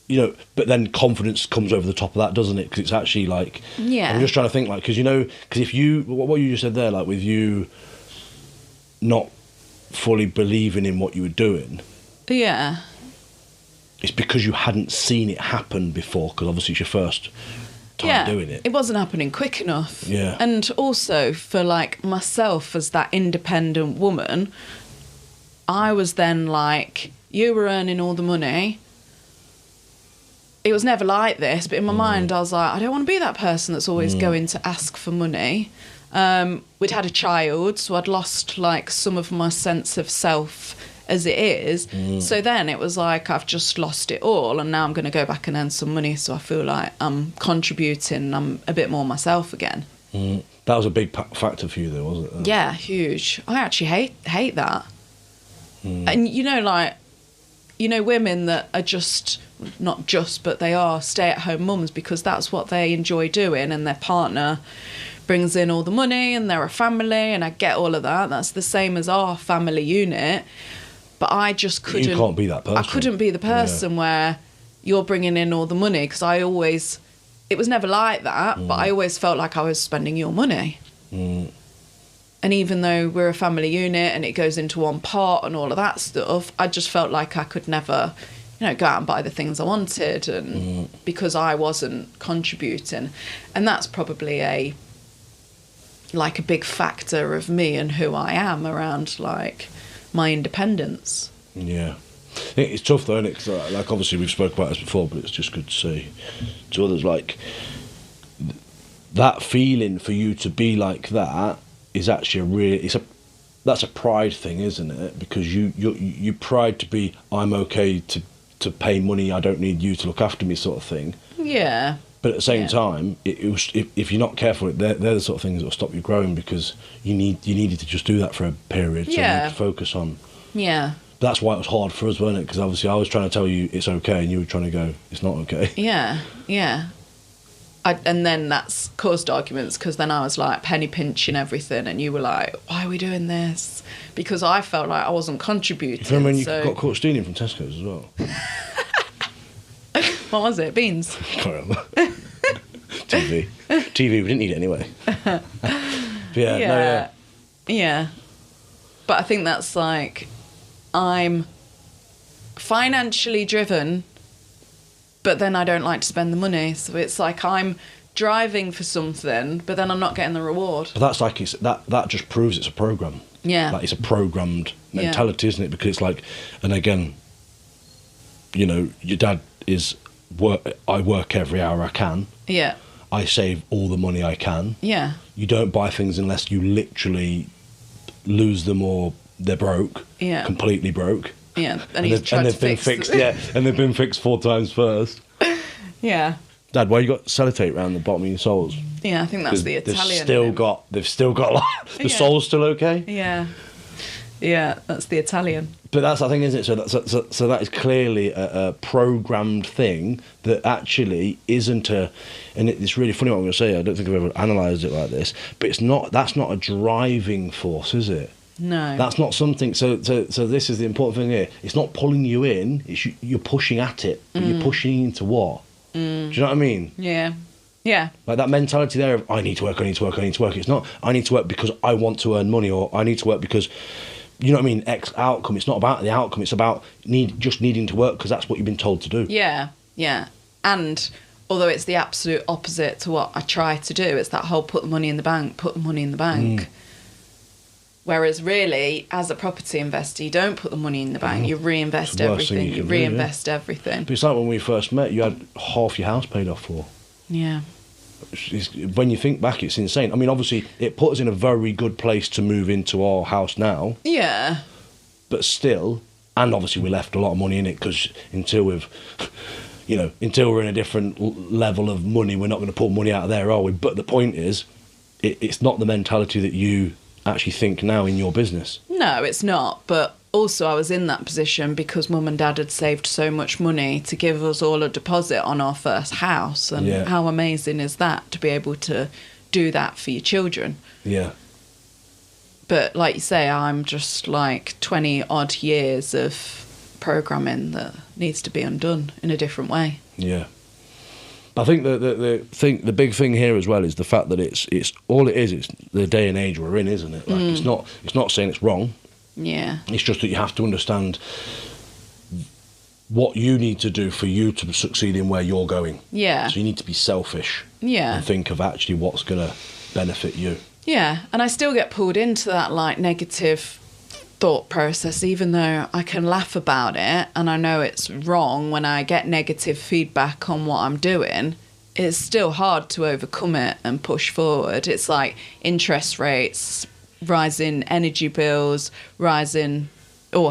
you know, but then confidence comes over the top of that, doesn't it? Because it's actually like, I'm just trying to think, like, because, you know, because if you, what you just said there, like with you not fully believing in what you were doing. Yeah. It's because you hadn't seen it happen before, because obviously it's your first time doing it. It wasn't happening quick enough. Yeah. And also for like myself as that independent woman, I was then like, you were earning all the money. It was never like this, but in my mind I was like, I don't want to be that person that's always going to ask for money. We'd had a child, so I'd lost like some of my sense of self as it is. So then it was like, I've just lost it all, and now I'm going to go back and earn some money, so I feel like I'm contributing, I'm a bit more myself again. That was a big factor for you though, wasn't it? Yeah, huge. I actually hate that. And you know, like, you know, women that are just, not just, but they are stay-at-home mums because that's what they enjoy doing, and their partner brings in all the money and they're a family, and I get all of that. That's the same as our family unit. But I just couldn't... You can't be that person. I couldn't be the person where you're bringing in all the money, because I always... It was never like that, but I always felt like I was spending your money. And even though we're a family unit and it goes into one pot and all of that stuff, I just felt like I could never, you know, go out and buy the things I wanted, and because I wasn't contributing. And that's probably a like a big factor of me and who I am around like my independence. Yeah. I think it's tough though, isn't it? 'Cause, like obviously we've spoken about this before, but it's just good to say to others, like, that feeling for you to be like that is actually that's a pride thing, isn't it? Because you pride to be, I'm okay to pay money, I don't need you to look after me, sort of thing. Yeah. But at the same time, if you're not careful, they're the sort of things that will stop you growing, because you needed to just do that for a period, so you could focus on. Yeah. That's why it was hard for us, wasn't it? Because obviously I was trying to tell you it's okay, and you were trying to go, it's not okay. Yeah, yeah. And then that's caused arguments, because then I was like penny pinching everything, and you were like, why are we doing this? Because I felt like I wasn't contributing. Do you remember when you got caught stealing from Tesco's as well? What was it? Beans? Can't remember. TV. TV, we didn't need it anyway. But yeah. But I think that's like, I'm financially driven, but then I don't like to spend the money. So it's like I'm driving for something, but then I'm not getting the reward. But that's like, that just proves it's a program. Yeah. Like, it's a programmed mentality, isn't it? Because it's like, and again, you know, your dad is I work every hour I can. Yeah. I save all the money I can. Yeah. You don't buy things unless you literally lose them or they're broke. Yeah. Completely broke. Yeah. And they've been fixed. Yeah. And they've been fixed 4 times first. Yeah. Dad, why you got sellotape around the bottom of your soles? Yeah, I think that's the Italian. They've still got like, the sole's still okay. Yeah. Yeah, that's the Italian. But that's the thing, isn't it? So that is clearly a programmed thing that actually isn't and it's really funny what I'm going to say. I don't think I've ever analysed it like this, but that's not a driving force, is it? No. That's not something. So this is the important thing here. It's not pulling you in. You're pushing at it. But you're pushing into what? Do you know what I mean? Yeah. Yeah. Like that mentality there of, I need to work. It's not, I need to work because I want to earn money, or I need to work because, you know what I mean, X outcome. It's not about the outcome. It's about just needing to work because that's what you've been told to do. Yeah. Yeah. And although it's the absolute opposite to what I try to do, it's that whole put the money in the bank. Whereas really, as a property investor, you don't put the money in the bank. You reinvest everything. You reinvest everything. But it's like when we first met, you had half your house paid off for. Yeah. When you think back, it's insane. I mean, obviously, it put us in a very good place to move into our house now. Yeah. But still, and obviously we left a lot of money in it, because until we're in a different level of money, we're not going to pull money out of there, are we? But the point is, it's not the mentality that you actually think now in your business. No, it's not. But also I was in that position because Mum and Dad had saved so much money to give us all a deposit on our first house. And how amazing is that, to be able to do that for your children? Yeah. But like you say, I'm just like 20 odd years of programming that needs to be undone in a different way. Yeah. I think the big thing here as well is the fact that it's all it is. It's the day and age we're in, isn't it? Like it's not saying it's wrong. Yeah. It's just that you have to understand what you need to do for you to succeed in where you're going. Yeah. So you need to be selfish. Yeah. And think of actually what's going to benefit you. Yeah, and I still get pulled into that like negative thought process, even though I can laugh about it and I know it's wrong when I get negative feedback on what I'm doing. It's still hard to overcome it and push forward. It's like interest rates, rising energy bills, rising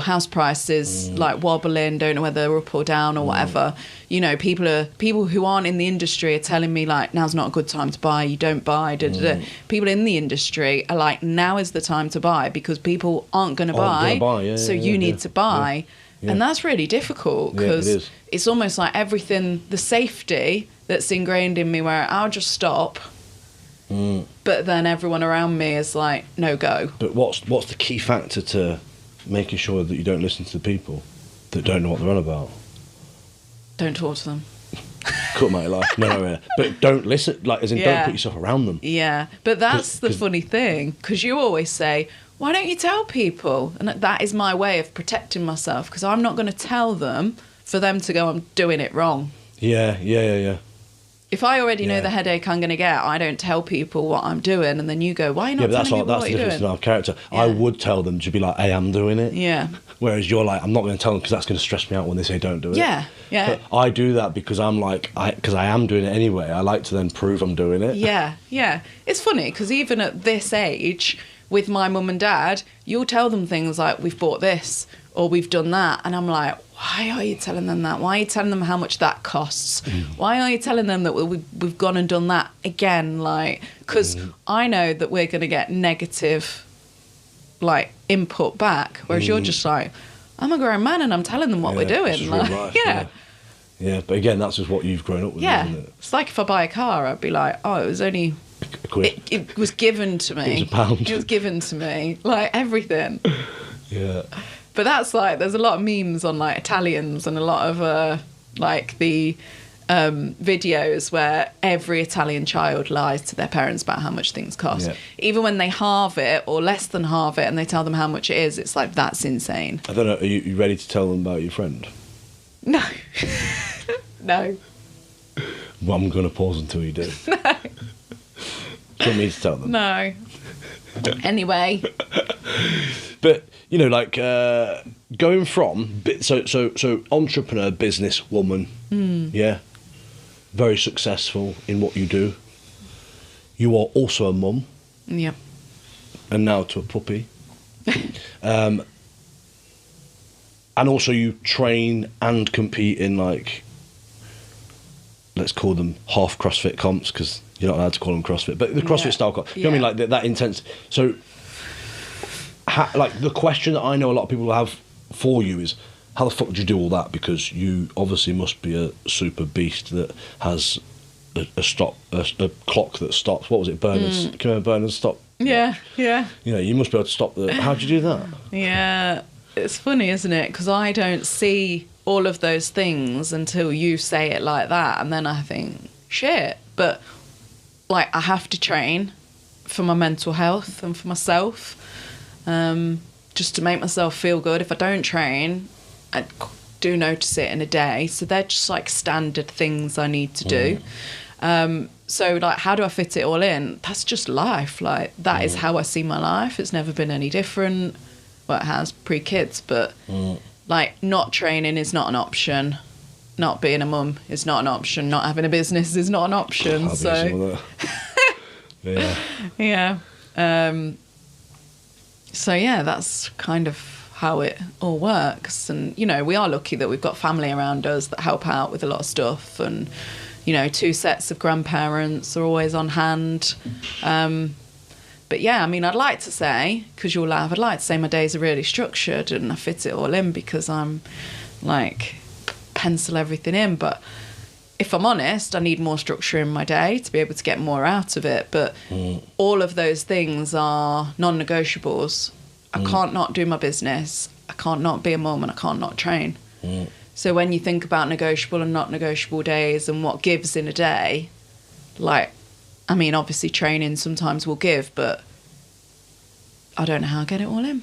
house prices like wobbling, don't know whether they're up or down or whatever. You know, people who aren't in the industry are telling me like, now's not a good time to buy, you don't buy. People in the industry are like, now is the time to buy because people aren't going to buy, so you need to buy. Yeah. And that's really difficult because it's almost like everything, the safety that's ingrained in me where I'll just stop. But then everyone around me is like, no go. But what's the key factor to making sure that you don't listen to the people that don't know what they're on about? Don't talk to them. Cut my life. No. But don't listen, like, as in don't put yourself around them. Yeah, but that's the funny thing, because you always say, why don't you tell people? And that is my way of protecting myself, because I'm not going to tell them for them to go, I'm doing it wrong. Yeah. If I already know Yeah. the headache I'm going to get, I don't tell people what I'm doing, and then you go, "Why are you not Yeah, but telling people that's what the you're difference doing?" in our character. Yeah. I would tell them to be like, "Hey, I'm doing it." Yeah, Whereas you're like, I'm not going to tell them because that's going to stress me out when they say don't do it. yeah, yeah. But I do that because I'm like, because I am doing it anyway. I like to then prove I'm doing it. Yeah, yeah. It's funny because even at this age, with my mum and dad, you'll tell them things like, "We've bought this," or "We've done that," and I'm like, "Why are you telling them that? Why are you telling them how much that costs? Why are you telling them that we've gone and done that again?" Like, because I know that we're going to get negative, like, input back, whereas you're just like, "I'm a grown man and I'm telling them what we're Yeah, doing." it's real Like, life, yeah. Yeah, but again, that's just what you've grown up with, Yeah, isn't it? it's like if I buy a car, I'd be like, "Oh, it was only A quid. it was given to me. It was £1. It was given to me, like everything." Yeah. But that's like, there's a lot of memes on like Italians and a lot of like the videos where every Italian child lies to their parents about how much things cost. Yeah. Even when they halve it or less than halve it and they tell them how much it is, it's like, that's insane. I don't know. Are you ready to tell them about your friend? No. No. Well, I'm going to pause until you do. No. Do you want me to tell them? No. Anyway. But you know, like going from so entrepreneur, business woman, yeah, very successful in what you do. You are also a mum, Yeah. and now to a puppy. And also you train and compete in, like, let's call them half CrossFit comps, because you're not allowed to call them CrossFit, but the CrossFit Yeah. style comp. You know what I mean? Like that intense. So, like the question that I know a lot of people have for you is, how the fuck do you do all that? Because you obviously must be a super beast that has a clock that stops. What was it? Berners. Can you remember Berners stop? Yeah. Yeah. You know, you must be able to stop the. How do you do that? Yeah. It's funny, isn't it? Because I don't see all of those things until you say it like that. And then I think, shit. But, like, I have to train for my mental health and for myself, just to make myself feel good. If I don't train, I do notice it in a day. So they're just, like, standard things I need to do. So, like, how do I fit it all in? That's just life. Like, that is how I see my life. It's never been any different. Well, it has pre-kids, but like, not training is not an option. Not being a mum is not an option. Not having a business is not an option. I'll be some of that. Yeah. Yeah. So yeah, that's kind of how it all works. And, you know, we are lucky that we've got family around us that help out with a lot of stuff. And, you know, 2 sets of grandparents are always on hand. But yeah, I mean, I'd like to say, because you'll laugh, I'd like to say my days are really structured and I fit it all in because I'm like, pencil everything in. But if I'm honest, I need more structure in my day to be able to get more out of it. But all of those things are non-negotiables. I can't not do my business. I can't not be a mum, and I can't not train. So when you think about negotiable and not negotiable days and what gives in a day, like, I mean, obviously training sometimes will give, but I don't know how I get it all in.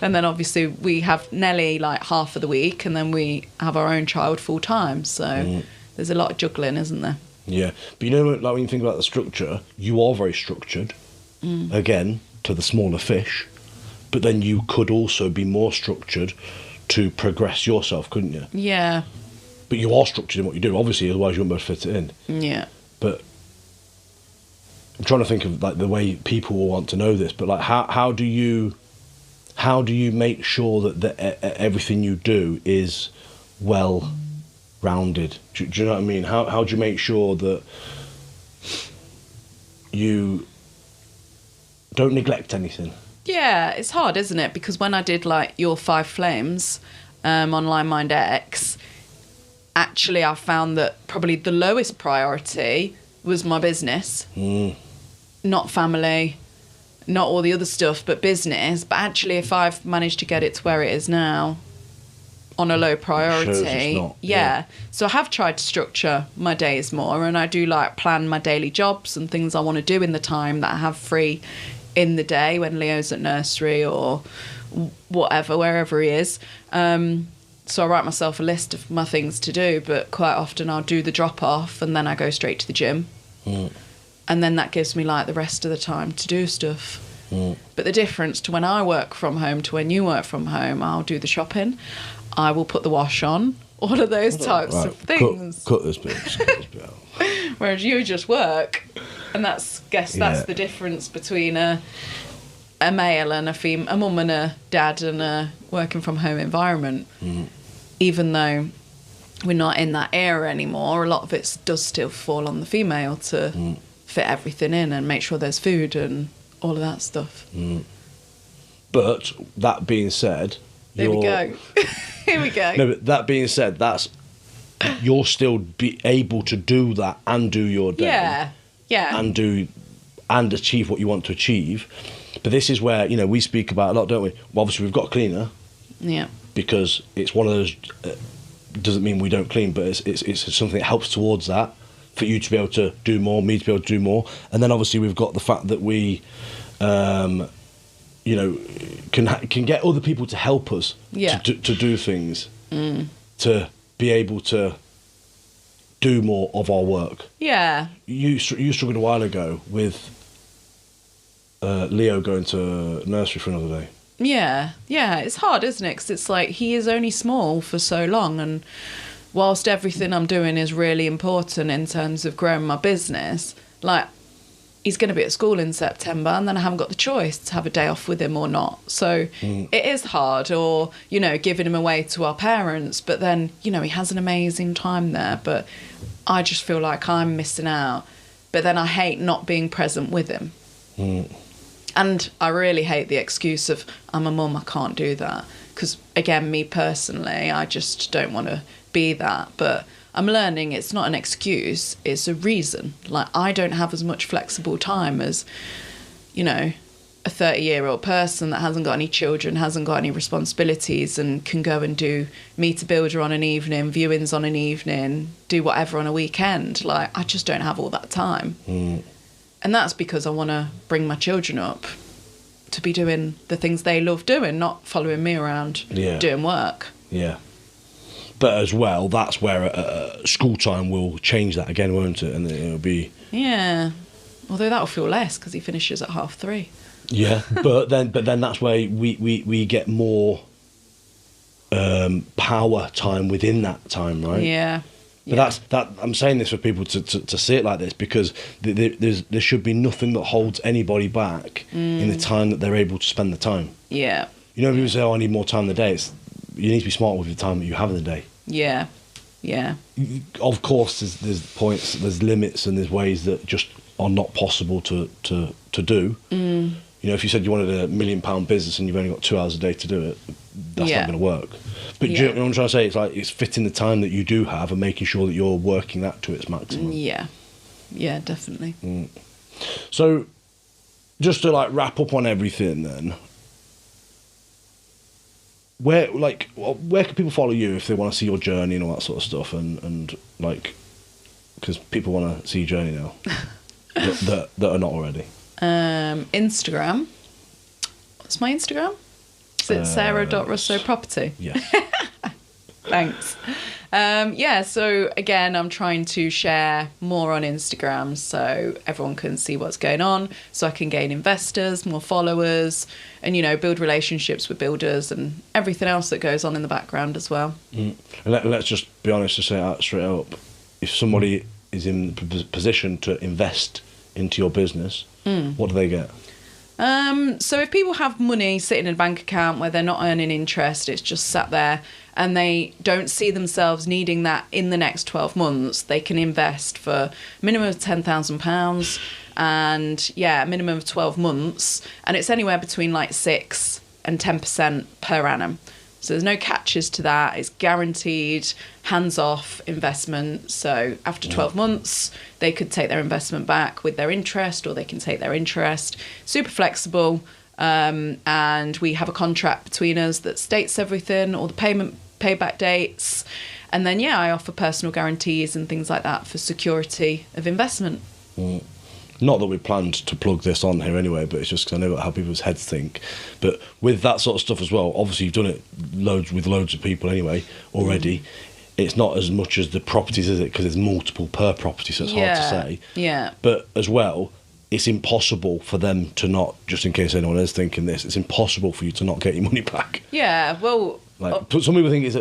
And then obviously we have Nelly like half of the week, and then we have our own child full time. So there's a lot of juggling, isn't there? Yeah, but you know, like when you think about the structure, you are very structured. Again, to the smaller fish, but then you could also be more structured to progress yourself, couldn't you? Yeah. But you are structured in what you do, obviously, otherwise you wouldn't be able to fit it in. Yeah. But I'm trying to think of like the way people will want to know this, but like how do you make sure that everything you do is well rounded? Do you know what I mean? How do you make sure that you don't neglect anything? Yeah, it's hard, isn't it? Because when I did like your 5 Flames on Line Mind X, actually I found that probably the lowest priority was my business. Not family, not all the other stuff, but business. But actually, if I've managed to get it to where it is now on a low priority, Shows it's not, yeah. So I have tried to structure my days more, and I do like plan my daily jobs and things I want to do in the time that I have free in the day when Leo's at nursery or whatever, wherever he is. So I write myself a list of my things to do, but quite often I'll do the drop off and then I go straight to the gym. And then that gives me like the rest of the time to do stuff. But the difference to when I work from home to when you work from home, I'll do the shopping, I will put the wash on, all of those types of things. Cut this bit. Out. Whereas you just work, and that's the difference between a male and a mum and a dad and a working from home environment. Even though we're not in that era anymore, a lot of it does still fall on the female to fit everything in and make sure there's food and all of that stuff. But that being said, Here we go. No, but that being said, you'll still be able to do that and do your day. Yeah. And achieve what you want to achieve. But this is where, we speak about a lot, don't we? Well, obviously we've got a cleaner. Yeah. Because it's one of those, doesn't mean we don't clean, but it's something that helps towards that, for you to be able to do more, me to be able to do more. And then obviously we've got the fact that we, can get other people to help us to do things, to be able to do more of our work. Yeah. You struggled a while ago with Leo going to nursery for another day. Yeah, it's hard, isn't it? Because it's like he is only small for so long, and whilst everything I'm doing is really important in terms of growing my business, like, he's going to be at school in September, and then I haven't got the choice to have a day off with him or not. So it is hard, or, giving him away to our parents, but then, he has an amazing time there, but I just feel like I'm missing out. But then I hate not being present with him. And I really hate the excuse of, I'm a mum, I can't do that. Because, again, me personally, I just don't want to be that. But I'm learning it's not an excuse, it's a reason. Like, I don't have as much flexible time as, a 30-year-old person that hasn't got any children, hasn't got any responsibilities, and can go and do meet a builder on an evening, viewings on an evening, do whatever on a weekend. Like, I just don't have all that time. And that's because I want to bring my children up to be doing the things they love doing, not following me around doing work. Yeah. But as well, that's where school time will change that again, won't it? And it'll be... Yeah. Although that'll feel less because he finishes at 3:30. Yeah, but then that's where we get more power time within that time, right? Yeah. But I'm saying this for people to see it like this, because there should be nothing that holds anybody back in the time that they're able to spend the time. Yeah. People say, I need more time in the day. You need to be smart with the time that you have in the day. Yeah. Of course, there's points, there's limits, and there's ways that just are not possible to do. If you said you wanted a £1 million business and you've only got 2 hours a day to do it, that's not going to work. But do you know what I'm trying to say? It's like, it's fitting the time that you do have and making sure that you're working that to its maximum. Yeah, definitely. So, just to wrap up on everything then, where can people follow you if they want to see your journey and all that sort of stuff, and because people want to see your journey now that are not already. Instagram. What's my Instagram? Is it sarah.russoproperty? Yeah. Thanks. So again, I'm trying to share more on Instagram so everyone can see what's going on, so I can gain investors, more followers, and, build relationships with builders and everything else that goes on in the background as well. And let's just be honest to say that straight up. If somebody is in the position to invest into your business, what do they get? So if people have money sitting in a bank account where they're not earning interest, it's just sat there, and they don't see themselves needing that in the next 12 months, they can invest for a minimum of £10,000 and a minimum of 12 months. And it's anywhere between 6 and 10% per annum. So there's no catches to that. It's guaranteed, hands-off investment. So after 12 months, they could take their investment back with their interest, or they can take their interest. Super flexible. And we have a contract between us that states everything, all the payback dates. And then, I offer personal guarantees and things like that for security of investment. Not that we planned to plug this on here anyway, but it's just because I know how people's heads think. But with that sort of stuff as well, obviously you've done it with loads of people anyway already. It's not as much as the properties, is it? Because there's multiple per property, so it's hard to say. Yeah. But as well, it's impossible for them to not, just in case anyone is thinking this, it's impossible for you to not get your money back. Yeah, well... Like, some people think it's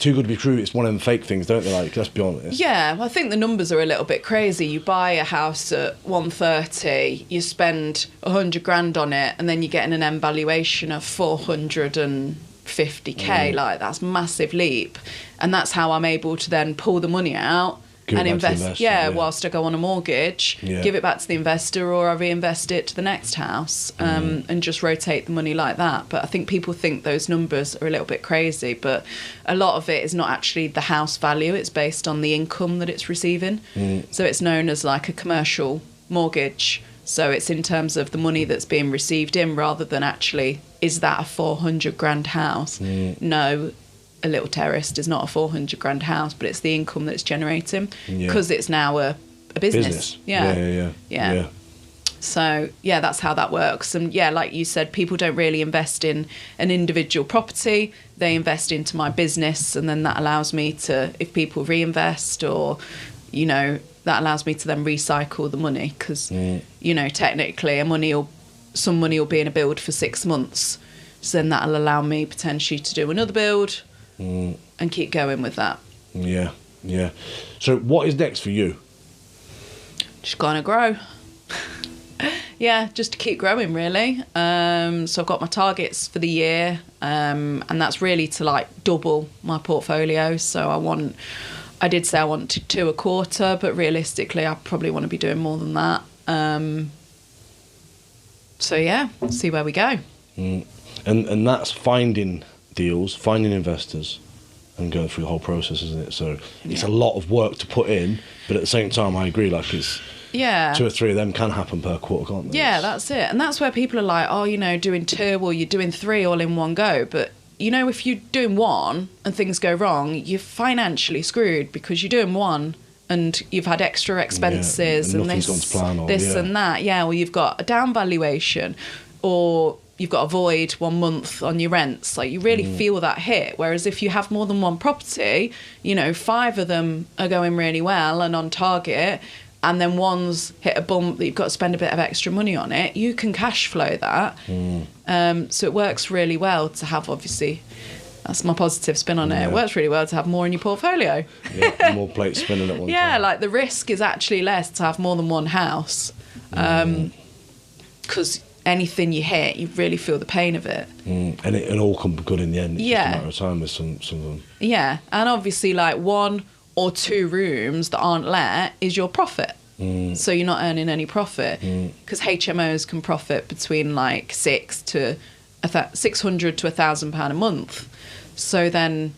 too good to be true. It's one of them fake things, don't they? Like, let's be honest. Yeah, well, I think the numbers are a little bit crazy. You buy a house at 130, you spend 100 grand on it, and then you're getting an end valuation of 450k. Like, that's a massive leap. And that's how I'm able to then pull the money out and invest. Whilst I go on a mortgage, give it back to the investor, or I reinvest it to the next house, and just rotate the money like that. But I think people think those numbers are a little bit crazy, but a lot of it is not actually the house value. It's based on the income that it's receiving. So it's known as like a commercial mortgage. So it's in terms of the money that's being received in, rather than actually, is that a 400 grand house? No. A little terraced is not a 400 grand house, but it's the income that's generating, because it's now a business. Yeah. So that's how that works. And like you said, people don't really invest in an individual property. They invest into my business, and then that allows me to, if people reinvest, or that allows me to then recycle the money, because technically some money will be in a build for 6 months, so then that'll allow me potentially to do another build. And keep going with that. Yeah. So what is next for you? Just gonna grow. Just to keep growing, really. So I've got my targets for the year, and that's really to like double my portfolio. So I did say I wanted 2 a quarter, but realistically I probably want to be doing more than that. See where we go. And that's finding deals, finding investors, and going through the whole process, isn't it? So it's a lot of work to put in, but at the same time I agree, like, it's 2 or 3 of them can happen per quarter, can't they? That's it. And that's where people are like, doing 2 or you're doing 3 all in one go. But if you're doing 1 and things go wrong, you're financially screwed, because you're doing 1 and you've had extra expenses, and nothing's gone to plan, and that. Or you've got a down valuation, or you've got a void 1 month on your rents. Like, you really feel that hit. Whereas if you have more than 1 property, 5 of them are going really well and on target, and then one's hit a bump that you've got to spend a bit of extra money on it, you can cash flow that. So it works really well to have, obviously, that's my positive spin on it. It works really well to have more in your portfolio. More plates spinning at one time. Like, the risk is actually less to have more than 1 house. Because anything you hit, you really feel the pain of it. And it all come good in the end. It's just a matter of time with some of them. And obviously, like, 1 or 2 rooms that aren't let is your profit. So you're not earning any profit, because HMOs can profit between like 600 to £1,000 a month. So then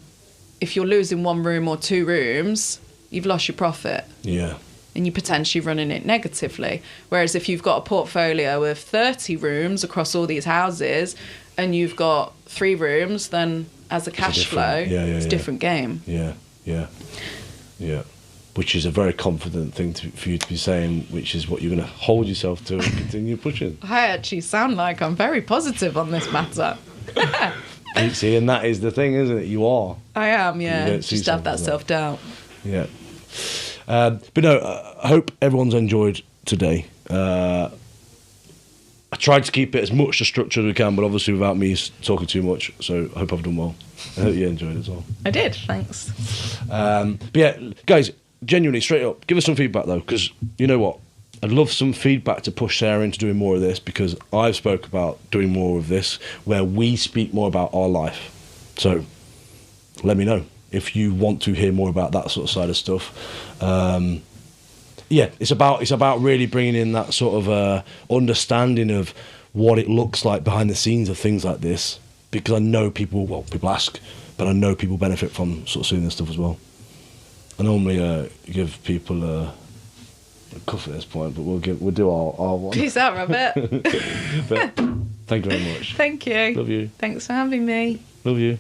if you're losing 1 room or 2 rooms, you've lost your profit. And you're potentially running it negatively. Whereas if you've got a portfolio of 30 rooms across all these houses, and you've got 3 rooms, then as a cash flow, it's a different game. Which is a very confident thing for you to be saying, which is what you're going to hold yourself to and continue pushing. I actually sound like I'm very positive on this matter. See, and that is the thing, isn't it? You are. I am, just have that self-doubt. But no, I hope everyone's enjoyed today. I tried to keep it as much structured as we can, but obviously without me talking too much. So I hope I've done well. I hope you enjoyed it as well. I did, thanks. But guys, genuinely, straight up, give us some feedback though, because you know what? I'd love some feedback to push Sarah into doing more of this, because I've spoke about doing more of this where we speak more about our life. So let me know if you want to hear more about that sort of side of stuff. It's about really bringing in that sort of understanding of what it looks like behind the scenes of things like this, because I know people ask, but I know people benefit from sort of seeing this stuff as well. I normally give people a cuff at this point, but we'll do our one. Peace out, Robert. But thank you very much. Thank you. Love you. Thanks for having me. Love you.